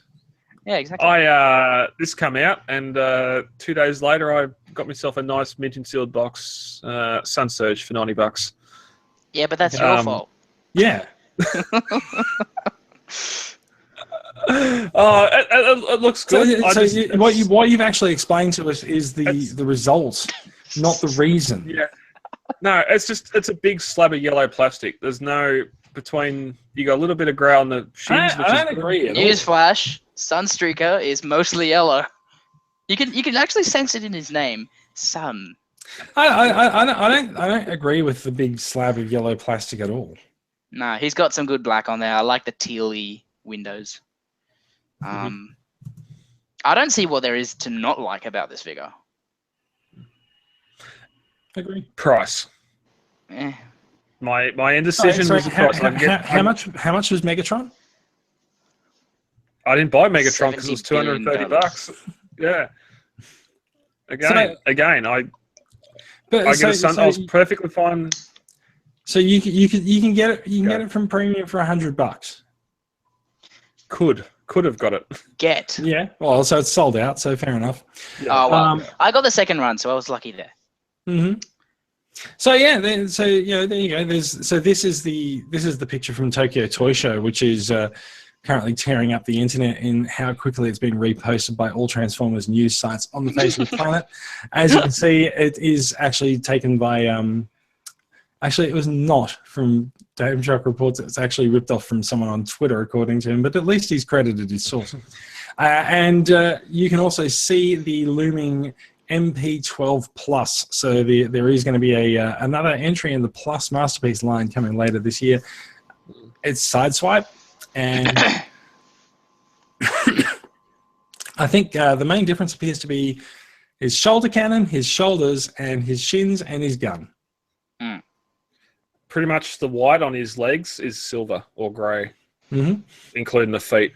Yeah, exactly. This come out, and 2 days later, I got myself a nice mint and sealed box Sun Surge for $90. Yeah, but that's your fault. Yeah. It looks good. What you've actually explained to us is the results, not the reason. Yeah. No, it's a big slab of yellow plastic. There's no between. You got a little bit of grey on the shins. I don't agree. Newsflash: Sunstreaker is mostly yellow. You can actually sense it in his name, Sun. I don't agree with the big slab of yellow plastic at all. No, he's got some good black on there. I like the tealy windows. I don't see what there is to not like about this figure. Agree. Price. My indecision was the price. How much was Megatron? I didn't buy Megatron because it was $230. Yeah. Again, I was perfectly fine. So you can get it. You can get it from premium for $100. Could have got it. Get. Yeah. Well, so it's sold out. So fair enough. Yeah. Oh well, I got the second run, so I was lucky there. Mm-hmm. So yeah, there you go. This is the picture from Tokyo Toy Show, which is currently tearing up the internet in how quickly it's been reposted by all Transformers news sites on the face of the planet. As you can see, it is actually taken by. Actually, it was not from Dave Shock Reports. It's actually ripped off from someone on Twitter, according to him. But at least he's credited his source. And you can also see the looming MP12 Plus. So there is going to be another entry in the Plus Masterpiece line coming later this year. It's Sideswipe, and I think the main difference appears to be his shoulder cannon, his shoulders, and his shins and his gun. Pretty much the white on his legs is silver or grey, including the feet.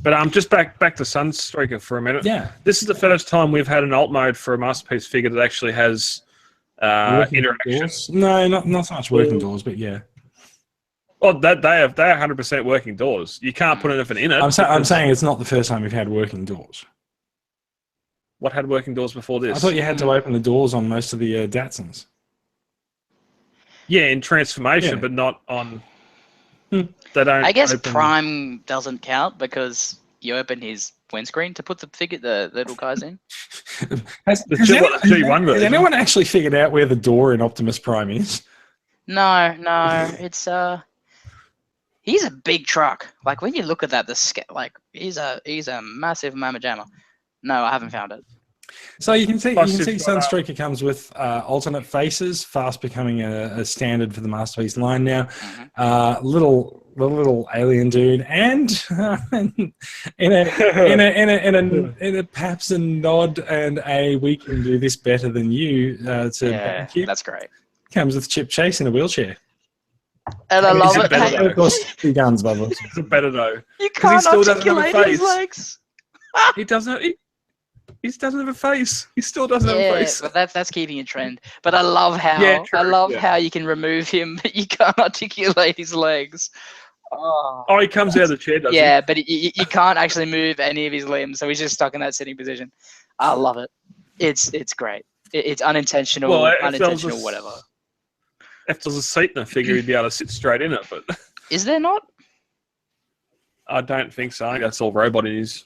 But just back to Sunstreaker for a minute. Yeah. This is the first time we've had an alt mode for a Masterpiece figure that actually has interaction. Doors? No, not so much working doors, but yeah. Well, they are 100% working doors. You can't put anything in it. I'm saying it's not the first time we've had working doors. What had working doors before this? I thought you had to open the doors on most of the Datsuns. Yeah, in transformation, but not on. They don't. I guess open... Prime doesn't count because you open his windscreen to put the little guys in. Has anyone actually figured out where the door in Optimus Prime is? No, it's he's a big truck. Like when you look at that, he's a massive mamma jamma. No, I haven't found it. So you can see Sunstreaker comes with alternate faces, fast becoming a standard for the Masterpiece line now. Little alien dude, and in a perhaps a nod and we can do this better than you. That's great. Comes with Chip Chase in a wheelchair. And I love it. And of course, two guns, Bubbles. It's better though. You can't articulate his legs. He doesn't. He doesn't have a face. He still doesn't have a face. But that's keeping a trend. But I love how how you can remove him, but you can't articulate his legs. Oh, he comes out of the chair, doesn't he? Yeah, but you can't actually move any of his limbs, so he's just stuck in that sitting position. I love it. It's great. It's unintentional, whatever. If there's a seat in the figure, he'd be able to sit straight in it. But is there not? I don't think so. I think that's all robot it is.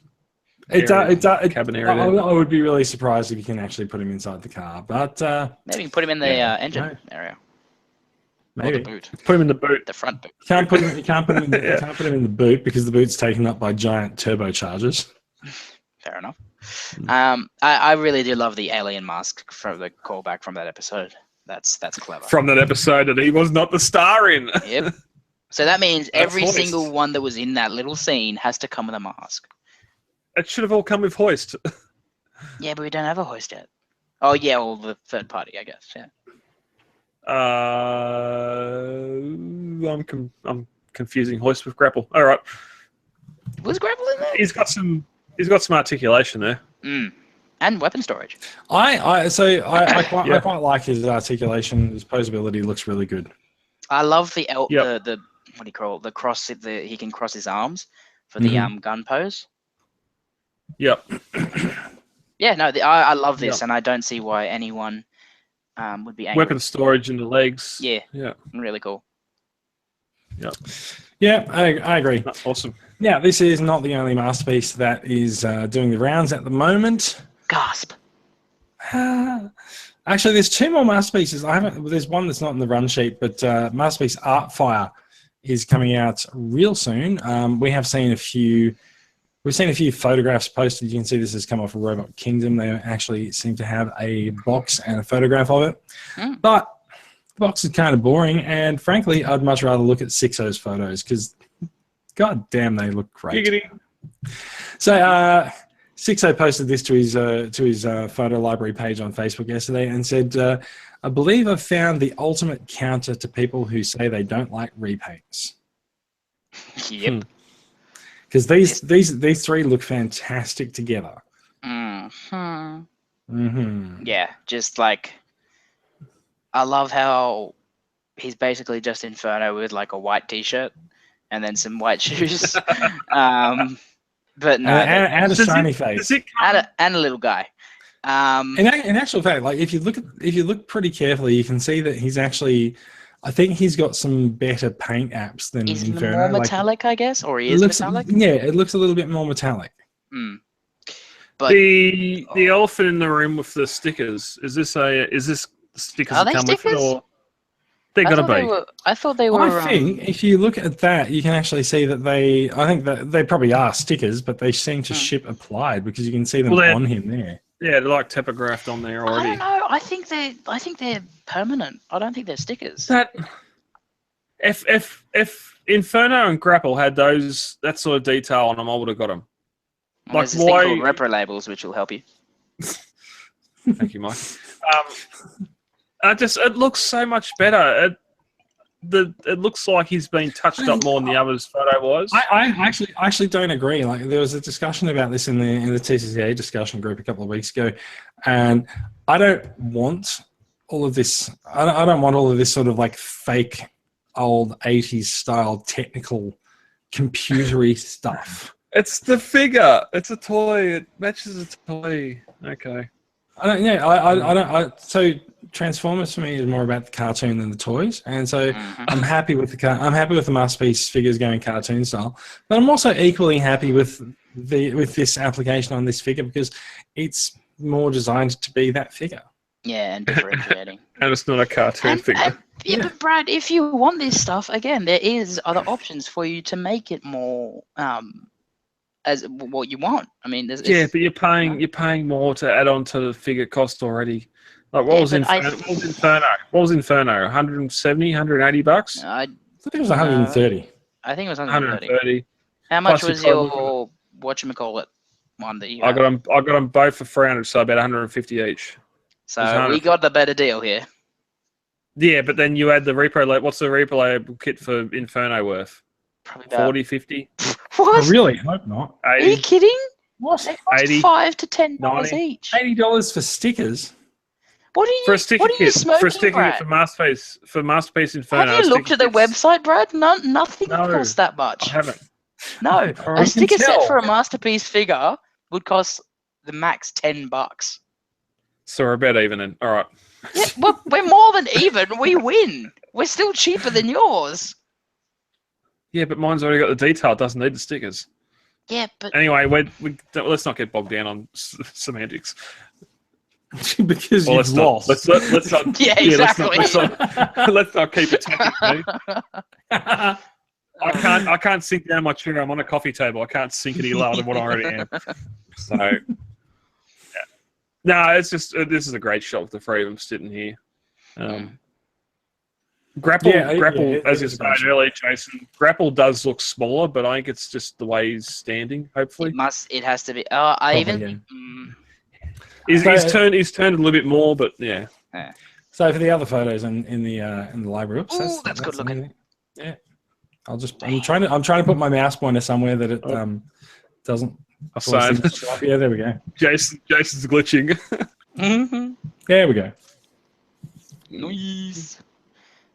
Cabin area. I would be really surprised if you can actually put him inside the car, but maybe you can put him in the engine area. Maybe the boot. Put him in the boot. The front boot. You can't put him in the boot because the boot's taken up by giant turbochargers. Fair enough. I really do love the alien mask from the callback from that episode. That's clever. From that episode that he was not the star in. Yep. So that means every single one that was in that little scene has to come with a mask. It should have all come with Hoist. Yeah, but we don't have a Hoist yet. Oh yeah, well the third party, I guess. Yeah. I'm confusing Hoist with Grapple. All right. Was Grapple in there? He's got some articulation there. And weapon storage. I quite like his articulation. His posability looks really good. I love the what do you call it? The cross. He can cross his arms for the gun pose. Yep. Yeah, no, I love this, and I don't see why anyone would be angry. Weapon storage in the legs. Yeah, yeah, really cool. Yep. Yeah, I agree. That's awesome. Now, this is not the only Masterpiece that is doing the rounds at the moment. Gasp. Actually, there's two more Masterpieces. There's one that's not in the run sheet, but Masterpiece Artfire is coming out real soon. We've seen a few photographs posted. You can see this has come off of Robot Kingdom. They actually seem to have a box and a photograph of it. But the box is kind of boring, and frankly, I'd much rather look at Sixo's photos because, god damn, they look great. Giggity. So, Sixo posted this to his photo library page on Facebook yesterday and said, "I believe I've found the ultimate counter to people who say they don't like repaints." Yep. Because these three look fantastic together. Yeah, just like I love how he's basically just Inferno with like a white t-shirt and then some white shoes. But no, and a shiny face. and a little guy. In actual fact, like if you look pretty carefully, you can see that he's actually. I think he's got some better paint apps than He's Inferno. more metallic, I guess, or he is metallic. Yeah, it looks a little bit more metallic. But the elephant in the room with the stickers, is this stickers Are that they come with it, stickers? or they're gonna be? I thought they were. I think if you look at that, you can actually see that I think that they probably are stickers, but they seem to ship applied because you can see them on him there. Yeah, they're like typographed on there already. I don't know. I think they're permanent. I don't think they're stickers. That if Inferno and Grapple had that sort of detail on them, I would have got them. Well, there's this thing called repro labels, which will help you. Thank you, Mike. It looks so much better. It looks like he's been touched up more than the others photo was. I actually don't agree. Like there was a discussion about this in the TCCA discussion group a couple of weeks ago, and I don't want all of this. I don't want all of this sort of like fake old 80s style technical computery stuff. It's the figure. It's a toy. It matches a toy. Okay. I don't. So Transformers for me is more about the cartoon than the toys, and so I'm happy with the Masterpiece figures going cartoon style. But I'm also equally happy with this application on this figure because it's more designed to be that figure. Yeah, and differentiating. And it's not a cartoon figure. Yeah, but Brad, if you want this stuff, again, there is other options for you to make it more as what you want. I mean, but you're paying more to add on to the figure cost already. Like what was Inferno? What was Inferno? 170, 180 bucks? I think it was 130. I think it was 130. 130. How much was your whatchamacallit one that you got? I got them both for 300, so about 150 each. So we got the better deal here. Yeah, but then you add the repro. What's the repro kit for Inferno worth? Probably about 40, 50. What? I really hope not. 80, Are you kidding? What? They cost 80, $5 to $10 90. each. $80 for stickers. What are you? For a sticker what are you kit, smoking, for a sticker Brad? kit for Masterpiece Inferno. Have you looked at the website, Brad? Nothing No, costs that much. I haven't. No, a sticker set for a Masterpiece figure would cost the max $10. So we're about even then. All right. Yeah, we're more than even. We win. We're still cheaper than yours. Yeah, but mine's already got the detail. It doesn't need the stickers. Yeah, but Anyway, let's not get bogged down on semantics. Because you've lost. Let's not. Yeah, exactly. Let's not keep attacking me. I can't sink down my chair. I'm on a coffee table. I can't sink any lower than what I already am. So, yeah. No, it's just this is a great shot with the three of them sitting here. Grapple, as you said earlier, Jason. Grapple does look smaller, but I think it's just the way he's standing. Hopefully, it has to be. He's turned a little bit more, but yeah. So for the other photos in the library, oops, that's good looking. Yeah, I'm trying to put my mouse pointer somewhere that it doesn't. Yeah, there we go. Jason's glitching. There we go. Nice.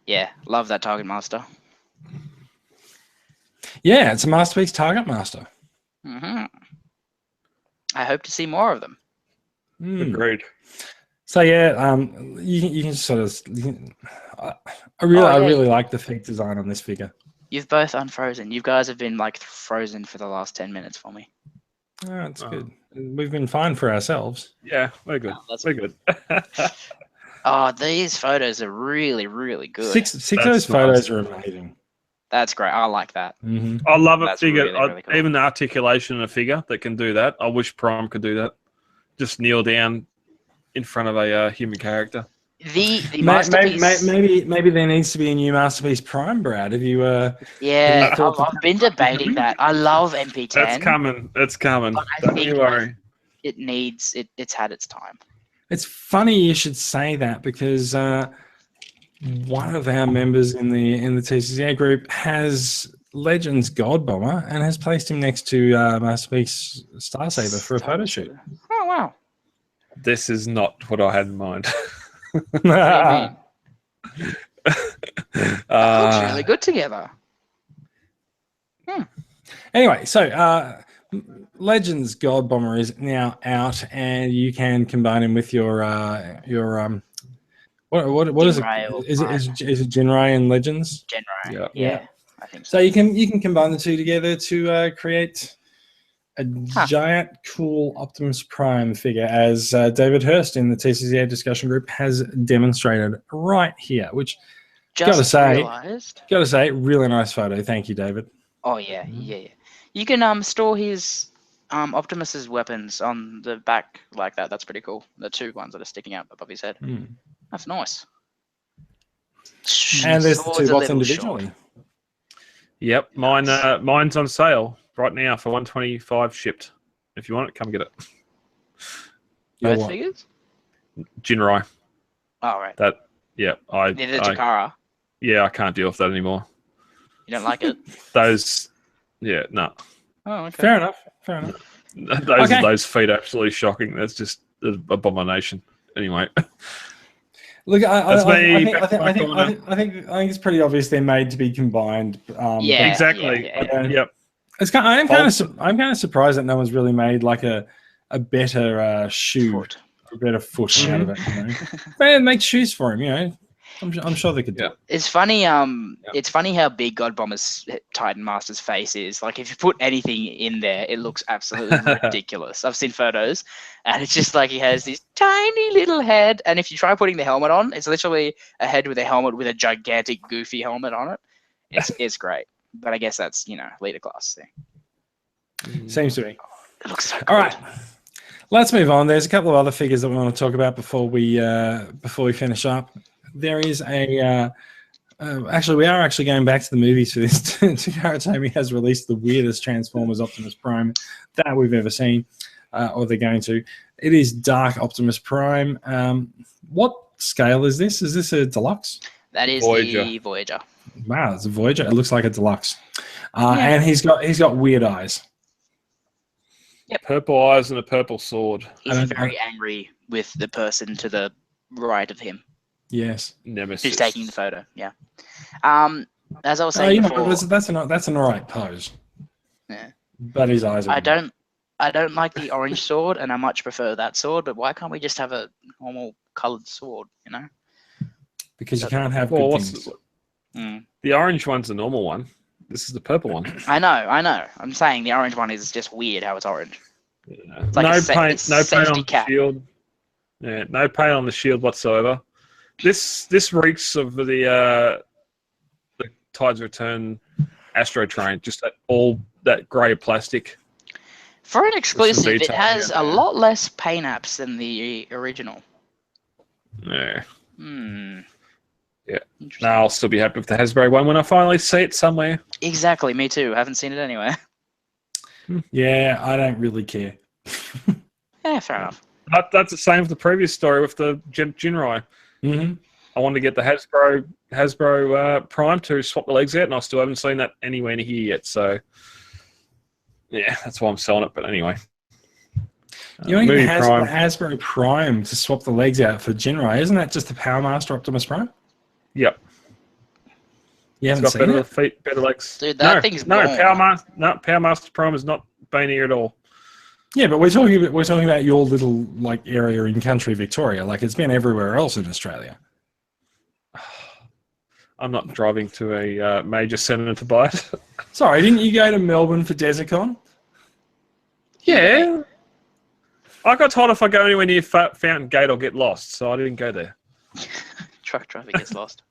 Yeah, love that Target Master. Yeah, it's a Masterpiece Target Master. I hope to see more of them. Agreed. So yeah, you can sort of. I really like the fig design on this figure. You've both unfrozen. You guys have been like frozen for the last 10 minutes for me. Oh, that's good. We've been fine for ourselves. Yeah, we're good. We're good. Oh, these photos are really, really good. Six of those photos are amazing. That's great. I like that. Mm-hmm. I love a figure. Really cool. Even the articulation of a figure that can do that. I wish Prime could do that. Just kneel down in front of a human character. The Masterpiece. Maybe there needs to be a new Masterpiece Prime, Brad. Have you? Yeah, I've been debating that. I love MP10. That's coming. It's coming. Don't you worry. It needs. It's had its time. It's funny you should say that because one of our members in the TCCA group has Legends God Bomber and has placed him next to Masterpiece Starsaber for a photo shoot. Oh wow! This is not what I had in mind. What do you mean? That looks really good together. Anyway, so Legends God Bomber is now out, and you can combine him with your what is it? Jinrai or Is it Jinrai and Legends? Genrai. Yeah. Yeah. I think so. So you can combine the two together to create a giant, cool Optimus Prime figure, as David Hurst in the TCCA discussion group has demonstrated right here. Which gotta say, really nice photo. Thank you, David. Oh yeah. You can store his Optimus's weapons on the back like that. That's pretty cool. The two ones that are sticking out above his head. That's nice. And there's the Swords two a bots little individually. short. Yep, mine's on sale right now for $125 shipped. If you want it, come get it. Both figures? Jinrai. Oh right. The Jakara. Yeah, I can't deal with that anymore. You don't like it? Those, yeah, no. Oh, okay. Fair enough. Those feet are absolutely shocking. That's just an abomination. Anyway. Look, I That's think it's pretty obvious they're made to be combined. Yeah, exactly. Yep. I'm kind of surprised that no one's really made like a better shoe, a better foot out of it. You know? But make shoes for him. You know, I'm sure they could do it. It's funny. It's funny how big God Bomber's Titan Master's face is. Like, if you put anything in there, it looks absolutely ridiculous. I've seen photos, and it's just like he has this tiny little head. And if you try putting the helmet on, it's literally a head with a helmet with a gigantic, goofy helmet on it. It's great. But I guess that's leader class thing. Seems to be. It looks so good. All right. Let's move on. There's a couple of other figures that we want to talk about before we finish up. There is actually, we are actually going back to the movies for this. Takara Tomy has released the weirdest Transformers Optimus Prime that we've ever seen, or they're going to. It is Dark Optimus Prime. What scale is this? Is this a deluxe? That is Voyager. the Voyager. Wow, it's a Voyager. It looks like a deluxe. And he's got weird eyes. Yep. Purple eyes and a purple sword. He's very angry with the person to the right of him. Yes. Nemesis. Who's taking the photo? Yeah. As I was saying before, that's an alright pose. Yeah. But his eyes are I don't like the orange sword, and I much prefer that sword. But why can't we just have a normal coloured sword? because you can't have good things. The orange one's the normal one. This is the purple one. I know. I'm saying the orange one is just weird how it's orange. Yeah. It's like no paint on cap. the shield. Yeah, no paint on the shield whatsoever. This reeks of the Tides Return Astro Train. Just that grey plastic. For an exclusive, it detail, has yeah. a lot less paint apps than the original. Yeah. Yeah. Interesting. No, I'll still be happy with the Hasbro one when I finally see it somewhere. Exactly, me too. Haven't seen it anywhere. Yeah, I don't really care. Yeah, fair enough. That's the same with the previous story with the Jinrai. Mm-hmm. I wanted to get the Hasbro Prime to swap the legs out, and I still haven't seen that anywhere near here yet. So, yeah, that's why I'm selling it. But anyway, You only get the Hasbro Prime to swap the legs out for Jinrai. Isn't that just the Power Master Optimus Prime? Yep. You haven't It's got seen better it? feet, better legs. Dude, that thing's gone. Power Master Prime has not been here at all. Yeah, but we're talking about your little area in country Victoria. Like, it's been everywhere else in Australia. I'm not driving to a major centre to buy it. Sorry, didn't you go to Melbourne for Desicon? Yeah. I got told if I go anywhere near Fountain Gate, I'll get lost, so I didn't go there. Truck traffic gets lost.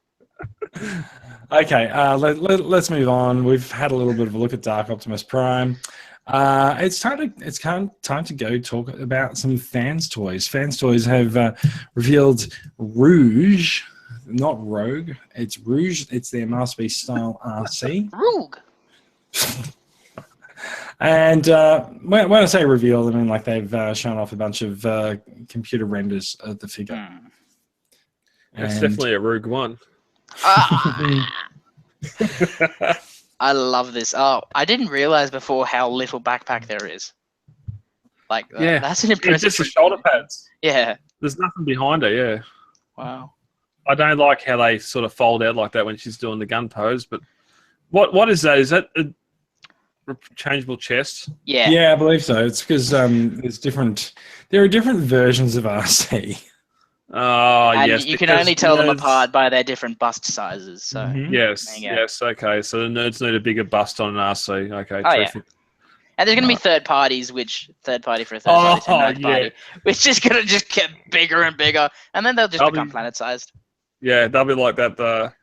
Okay, let's move on. We've had a little bit of a look at Dark Optimus Prime. It's time to go talk about some Fans Toys. Fans Toys have revealed Rouge, not Rogue. It's Rouge. It's their Masterpiece style RC. Rogue. And when I say reveal, I mean like they've shown off a bunch of computer renders of the figure. It's definitely a Rogue one. I love this. Oh, I didn't realize before how little backpack there is. Yeah, that's an it's impressive. just the shoulder pads. Yeah. There's nothing behind her. Yeah. Wow. I don't like how they sort of fold out like that when she's doing the gun pose. But what is that? Is that changeable chests? Yeah. Yeah, I believe so. It's because there's different. There are different versions of RC. Oh, And yes. you can because only tell them nerds- apart by their different bust sizes. So Mhm. Yes, There you go. yes, okay. So the nerds need a bigger bust on an RC. Okay, Oh, yeah. terrific. and there's gonna be Right. third parties, which third party for a third party to Oh, another yeah. party, which is gonna just get bigger and bigger, and then they'll just I'll become be- planet sized. Yeah, they'll be like that.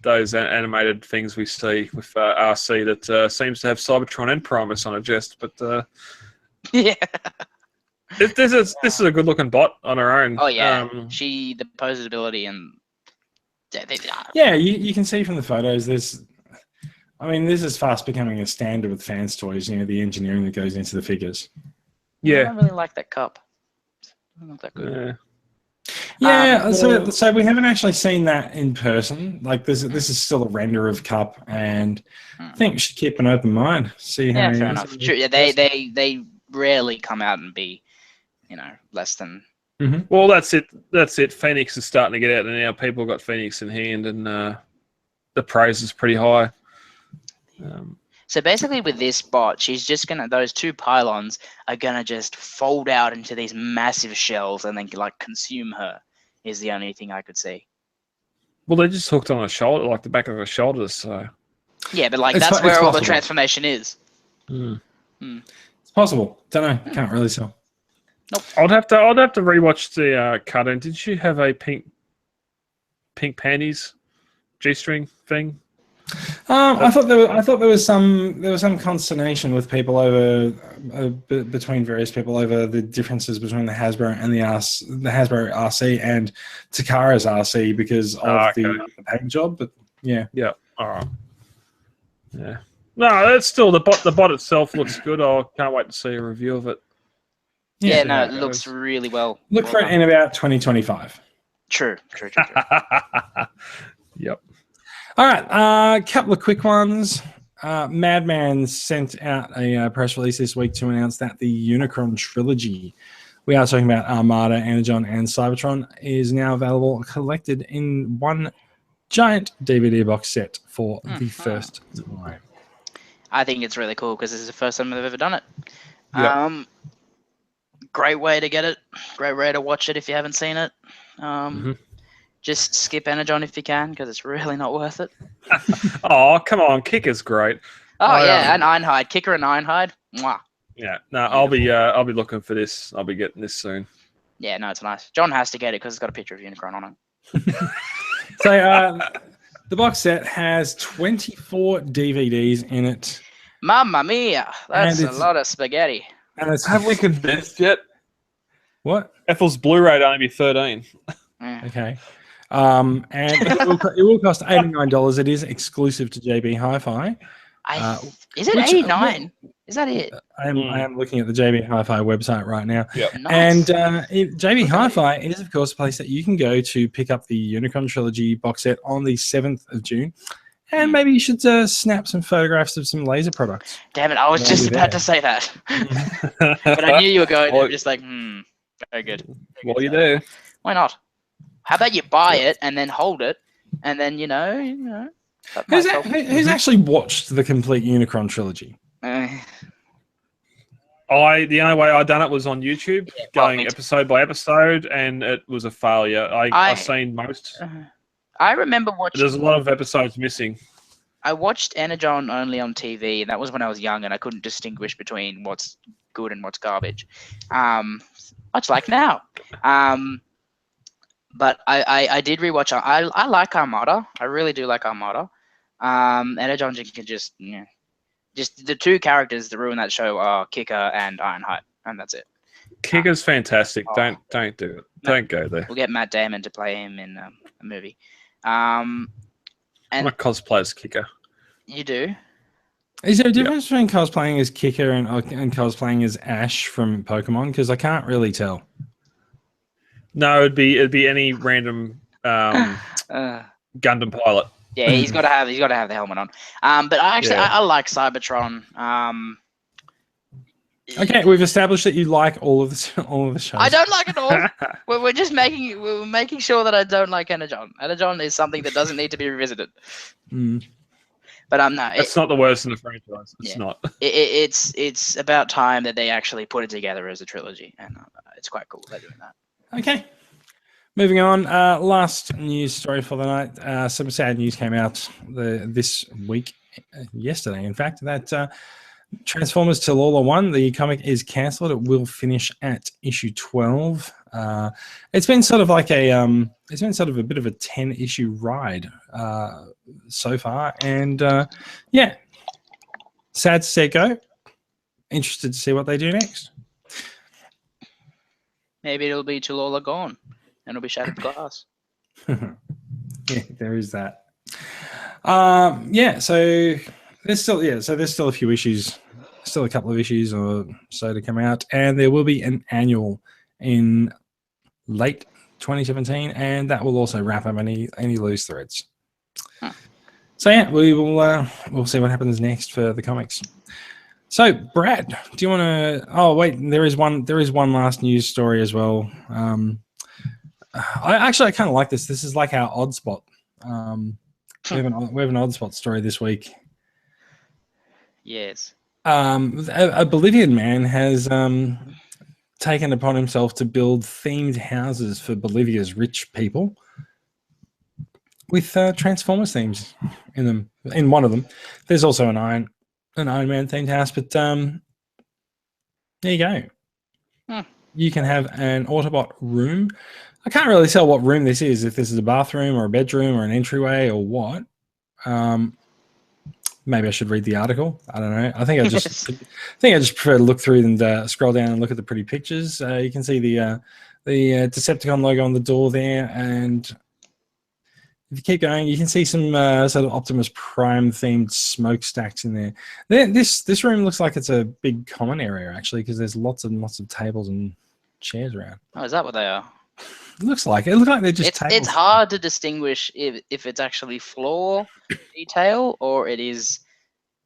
Those animated things we see with RC that seems to have Cybertron and Primus on it. Just, but Yeah. this is a good looking bot on her own. Oh yeah. The posability and Yeah, you can see from the photos. This is fast becoming a standard with fans toys. You know, the engineering that goes into the figures. I yeah, don't really like that cup. Not that good. yeah. Yeah, so we haven't actually seen that in person. Like this is still a render of Cup, and I think we should keep an open mind. See how Yeah, he fair is. enough. True. Yeah, they rarely come out and be, less than. Well, that's it. That's it. Phoenix is starting to get out there now. People got Phoenix in hand, and the praise is pretty high. So basically, with this bot, she's just those two pylons are gonna just fold out into these massive shells and then like consume her. Is the only thing I could see. Well, they just hooked on her shoulder, like the back of her shoulders. So Yeah, but like It's that's po- it's where all the possible. transformation is. It's possible. Don't know. Can't really tell. I'd have to rewatch the cut-in. Did she have a pink panties G-string thing? I thought there was some consternation with people over between various people over the differences between the Hasbro and the Hasbro RC and Takara's RC because of the paint job. But yeah, All right. Yeah. No, that's still the bot itself looks good. I can't wait to see a review of it. Yeah, see no, how it it looks goes. really well. Look well for it done. in about 2025. True. Yep. All right, couple of quick ones. Madman sent out a press release this week to announce that the Unicron trilogy, we are talking about Armada, Energon, and Cybertron, is now available collected in one giant DVD box set for the first time. I think it's really cool because this is the first time they've ever done it. Yeah. Great way to get it. Great way to watch it if you haven't seen it. Just skip Energon if you can because it's really not worth it. Oh, come on, Kicker's great. Oh yeah, and Ironhide, Kicker and Ironhide. Mwah. Yeah. No, I'll be looking for this. I'll be getting this soon. Yeah, no, it's nice. John has to get it because it's got a picture of Unicron on it. So the box set has 24 DVDs in it. Mamma mia, that's And a it's- lot of spaghetti. And it's Have we convinced yet? what? Ethel's Blu-ray to only be 13. Yeah. Okay. And it will cost $89. It is exclusive to JB Hi-Fi. Is it which- 89? Is that it? I am looking at the JB Hi-Fi website right now. Yep. Nice. And JB Hi-Fi is, of course, a place that you can go to pick up the Unicron Trilogy box set on the 7th of June. And maybe you should snap some photographs of some laser products. Damn it, I was Well, just you're about there. to say that. But I knew you were going to. Just like, very good. What you do? Why not? How about you buy it and then hold it, and then you know. that might help. Who's actually watched the complete Unicron Trilogy? Uh, The only way I done it was on YouTube, well, going me too. episode by episode, and it was a failure. I've seen most. I remember watching. There's a lot of episodes missing. I watched Energon only on TV, and that was when I was young, and I couldn't distinguish between what's good and what's garbage. Much like now. But I did rewatch. I like Armada. I really do like Armada. Energon can just the two characters that ruin that show are Kicker and Ironhide, and that's it. Kicker's fantastic. Oh. Don't do it. Don't go there. We'll get Matt Damon to play him in a movie. I'm a cosplay as Kicker. You do. Is there a difference between cosplaying as Kicker and cosplaying as Ash from Pokemon? Because I can't really tell. No, it'd be any random Gundam pilot. Yeah, he's got to have the helmet on. But I actually I like Cybertron. Okay, we've established that you like all of the shows. I don't like it all. We're just making sure that I don't like Energon. Energon is something that doesn't need to be revisited. But no, it's not the worst in the franchise. It's Yeah. not. It's about time that they actually put it together as a trilogy, and it's quite cool they're doing that. Okay. Moving on, last news story for the night. Some sad news came out this week, yesterday, in fact, that Transformers Tallulah 1, the comic is cancelled. It will finish at issue 12. It's been sort of like a bit of a 10-issue ride so far, and yeah, sad to see it go. Interested to see what they do next. Maybe it'll be Tallulah gone, and it'll be Shattered Glass. Yeah, there is that. Yeah, so there's still a few issues, still a couple of issues or so to come out, and there will be an annual in late 2017, and that will also wrap up any loose threads. Huh. So yeah, we'll see what happens next for the comics. So Brad, do you want to? Oh wait, there is one last news story as well. I kind of like this. This is like our odd spot. We have an odd spot story this week. Yes. A Bolivian man has taken upon himself to build themed houses for Bolivia's rich people with Transformers themes in them. In one of them, there's also an Iron Man themed house, but there you go. You can have an Autobot room. I can't really tell what room this is, if this is a bathroom or a bedroom or an entryway or what. Maybe I should read the article. I don't know. I think I just prefer to look through and scroll down and look at the pretty pictures. You can see the Decepticon logo on the door there, and if you keep going, you can see some sort of Optimus Prime themed smokestacks in there. This room looks like it's a big common area actually, because there's lots and lots of tables and chairs around. Oh, is that what they are? It looks like they're just tables. It's hard to distinguish if it's actually floor detail or it is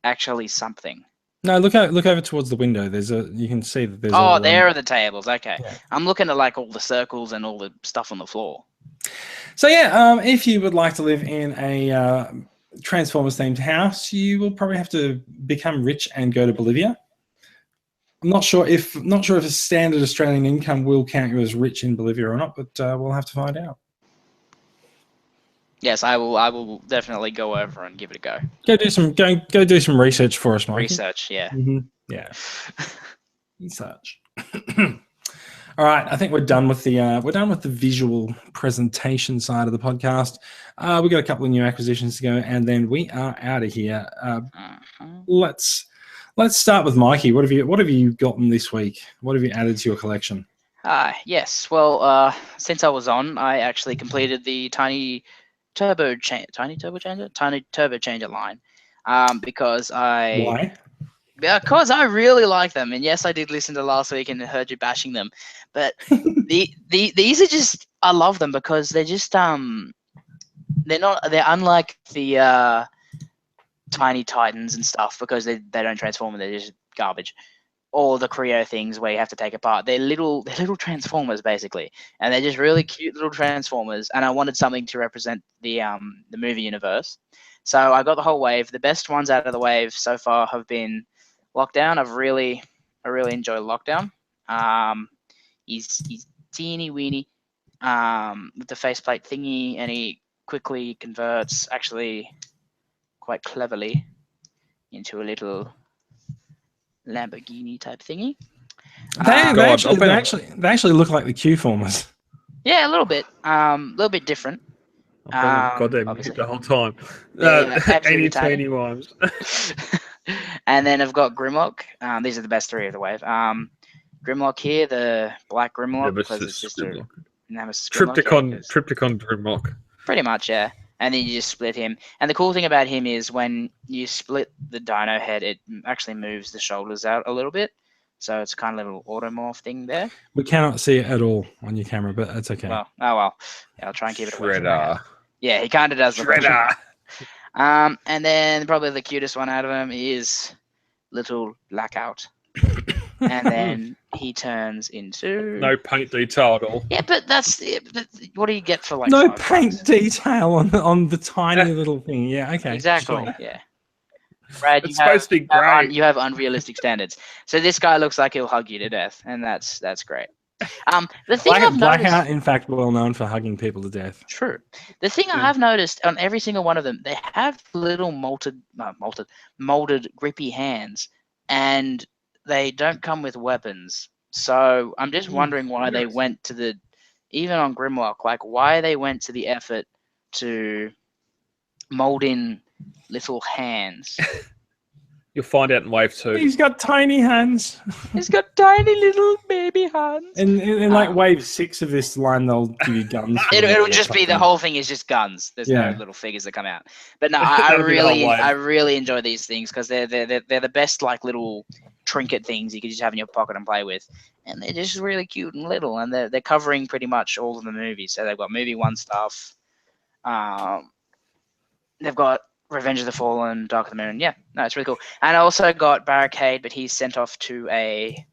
actually something. No, look over towards the window. You can see that there's. Oh, there are the tables. Okay, yeah. I'm looking at like all the circles and all the stuff on the floor. So yeah, if you would like to live in a Transformers themed house, you will probably have to become rich and go to Bolivia. I'm not sure if a standard Australian income will count you as rich in Bolivia or not, but we'll have to find out. Yes, I will definitely go over and give it a go. Go do some research for us, Mike. Research, yeah. Mm-hmm. Yeah. Research. All right, I think we're done with the visual presentation side of the podcast. We've got a couple of new acquisitions to go, and then we are out of here. Let's start with Mikey. What have you gotten this week? What have you added to your collection? Yes. Well, since I was on, I actually completed the Tiny Turbo Changer line. Because I really like them, and yes, I did listen to last week and heard you bashing them, but these are just, I love them because they're just they're unlike the Tiny Titans and stuff, because they don't transform and they're just garbage, or the Creo things where you have to take apart. They're little Transformers basically, and they're just really cute little Transformers, and I wanted something to represent the movie universe, so I got the whole wave. The best ones out of the wave so far have been Lockdown. I really enjoy Lockdown. He's teeny weeny with the faceplate thingy, and he quickly converts, actually quite cleverly, into a little Lamborghini type thingy. They actually look like the Q-formers. Yeah, a little bit different. Goddamn, obviously. the whole time. Absolutely 80 rhymes. And then I've got Grimlock. These are the best three of the wave. Grimlock here, the black Grimlock, because it's just a Nemesis Grimlock. Triptychon Grimlock. Pretty much, yeah. And then you just split him. And the cool thing about him is when you split the dino head, it actually moves the shoulders out a little bit. So it's kind of a little automorph thing there. We cannot see it at all on your camera, but that's okay. Well. Yeah, I'll try and keep it away from my Shredder. head. Yeah, he kind of does. Shredder. And then probably the cutest one out of him is little Blackout. And then he turns into... No paint detail at all. Yeah, but what do you get for like... No $5? paint detail on the tiny little thing. Yeah, okay. Exactly, sure. yeah. Brad, It's supposed to be great. you have unrealistic standards. So this guy looks like he'll hug you to death, and that's great. The thing I've Blackout, noticed, in fact, well known for hugging people to death. true. The thing I have noticed on every single one of them, they have little molded, grippy hands, and they don't come with weapons. So I'm just wondering why they went to the, even on Grimlock, like why they went to the effort to mold in little hands. You'll find out in Wave 2. He's got tiny hands. He's got tiny little baby hands. And in like wave 6 of this line, they'll give you guns. It'll just be the whole thing is just guns. There's no little figures that come out. But no, I really enjoy these things because they're the best like little trinket things you can just have in your pocket and play with, and they're just really cute and little, and they're covering pretty much all of the movies. So they've got movie 1 stuff. They've got Revenge of the Fallen, Dark of the Moon. Yeah, no, it's really cool. And I also got Barricade, but he's sent off to a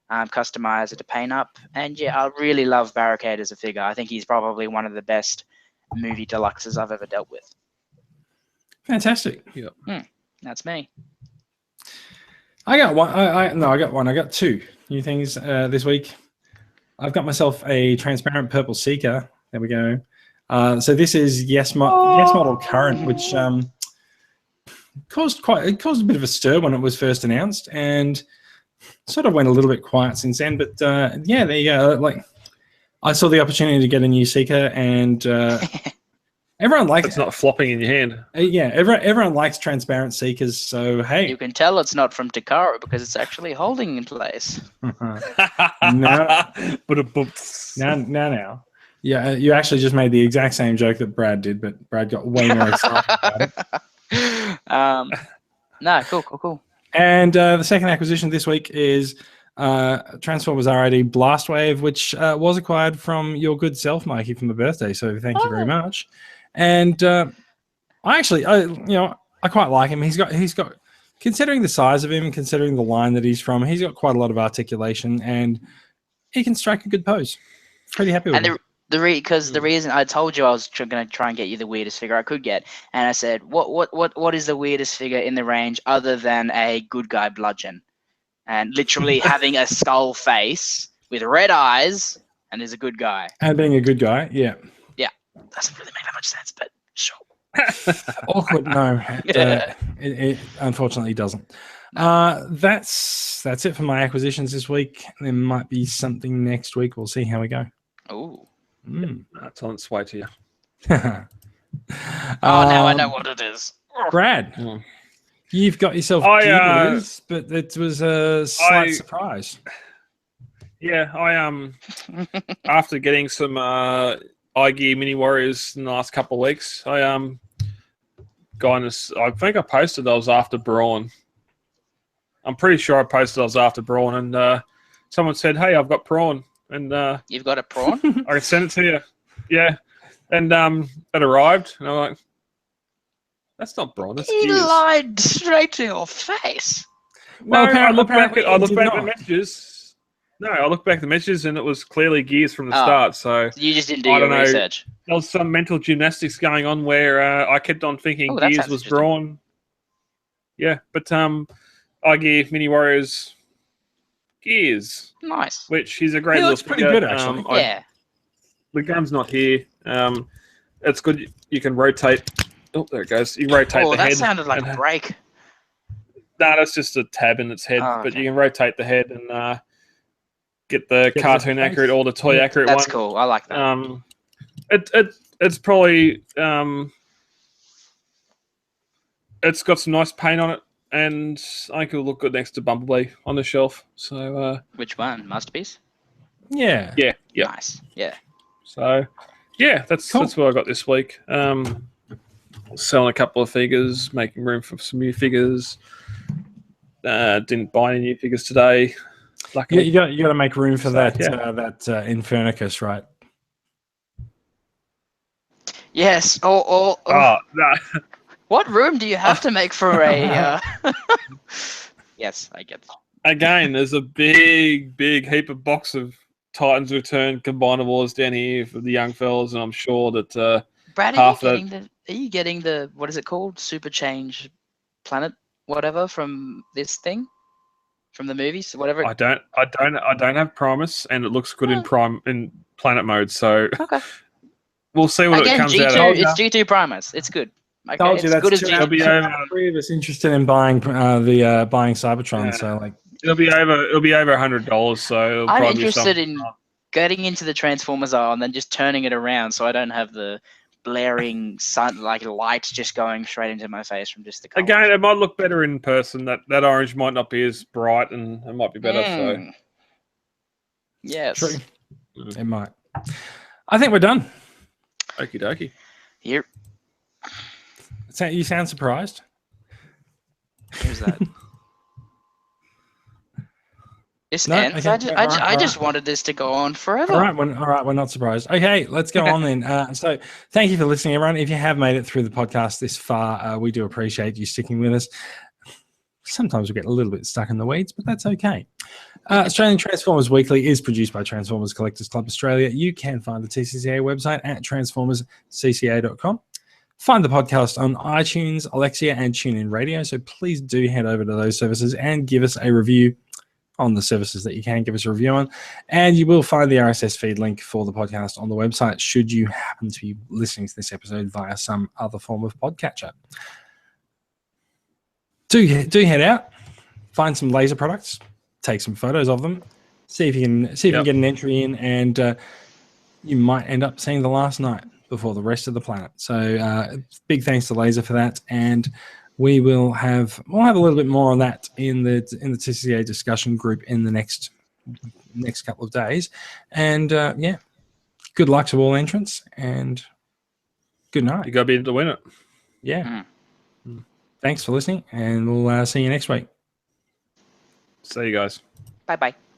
customizer to paint up. And yeah, I really love Barricade as a figure. I think he's probably one of the best movie deluxes I've ever dealt with. Fantastic. Yeah. That's me. I got one. I got one. I got 2 new things this week. I've got myself a transparent purple Seeker. There we go. So this is Yes Model Current, which caused a bit of a stir when it was first announced, and sort of went a little bit quiet since then. But yeah, there you go. Like, I saw the opportunity to get a new Seeker, and everyone likes. It's not flopping in your hand. Yeah, everyone likes transparent Seekers. So hey, you can tell it's not from Takara because it's actually holding in place. Now. Yeah, you actually just made the exact same joke that Brad did, but Brad got way more excited about it. No, cool. And the second acquisition this week is Transformers RID Blastwave, which was acquired from your good self, Mikey, for my birthday. So thank you very much. And I quite like him. He's got, considering the size of him, considering the line that he's from, he's got quite a lot of articulation, and he can strike a good pose. Pretty happy with him. The reason I told you I was going to try and get you the weirdest figure I could get, and I said, what is the weirdest figure in the range other than a good guy bludgeon, and literally having a skull face with red eyes and is a good guy. And being a good guy, yeah. Doesn't really make that much sense, but sure. Awkward, no. It unfortunately doesn't. That's it for my acquisitions this week. There might be something next week. We'll see how we go. Oh. That's on its way to you. Now I know what it is. Brad, you've got yourself Gears, but it was a slight surprise. Yeah, after getting some iGear Mini Warriors in the last couple of weeks, I think I posted I was after Brawn. I'm pretty sure I posted I was after Brawn, and someone said, "Hey, I've got Prawn." And you've got a prawn? I can send it to you. Yeah. And it arrived, and I'm like, that's not Brawn, that's He Gears. lied straight to your face. No, I look back at the messages. No, I look back at the messages, and it was clearly Gears from the start. So you just didn't do your research. There was some mental gymnastics going on where I kept on thinking Gears was Brawn. Yeah, but iGear Mini Warriors Gears. Nice. Which he's a great he little looks pretty good, actually. Yeah. The gun's not here. It's good. You can rotate. Oh, there it goes. You rotate the head. That sounded like a break. No, that's just a tab in its head. Oh, okay. But you can rotate the head and get the cartoon accurate or the toy accurate one. That's cool. I like that. It's probably it's got some nice paint on it, and I think it'll look good next to Bumblebee on the shelf. So which one? Masterpiece? Yeah. Yeah. Nice. Yeah. So yeah, that's what I got this week. Selling a couple of figures, making room for some new figures. Didn't buy any new figures today. Luckily. You got to make room for that Infernicus, right? Yes. No. What room do you have to make for a? Yes, I get that. Again, there's a big heap of box of Titans Return combinables down here for the young fellas, and I'm sure that Brad, are you getting the what is it called? Super Change Planet whatever from this thing, from the movies, whatever. I don't have Primus, and it looks good in planet mode. So Okay. We'll see what it comes out of. It's G2 Primus. It's good. Okay, Told you it's that's good as two- G2. Three of us interested in buying buying Cybertron. Yeah. So like, It'll be over $100. So it'll I'm probably be interested something. in getting into the Transformers aisle and then just turning it around so I don't have the blaring sun like lights just going straight into my face from just the colors. Again, it might look better in person. That orange might not be as bright, and it might be better. So Yes. true. It might. I think we're done. okie dokie. Here. You sound surprised. Who's that? This No? ends. Okay. I just wanted this to go on forever. All right, we're not surprised. Okay, let's go on then. So thank you for listening, everyone. If you have made it through the podcast this far, we do appreciate you sticking with us. Sometimes we get a little bit stuck in the weeds, but that's okay. Australian Transformers Weekly is produced by Transformers Collectors Club Australia. You can find the TCCA website at transformerscca.com. Find the podcast on iTunes, Alexia, and TuneIn Radio. So please do head over to those services and give us a review on the services that you can give us a review on. And you will find the RSS feed link for the podcast on the website should you happen to be listening to this episode via some other form of podcatcher. Do head out, find some laser products, take some photos of them, see if you can get an entry in, and you might end up seeing the last night before the rest of the planet. So big thanks to Laser for that, and we'll have a little bit more on that in the TCCA discussion group in the next couple of days. And good luck to all entrants, and good night. You got to be able to win it. Yeah. Thanks for listening, and we'll see you next week. See you guys. Bye-bye.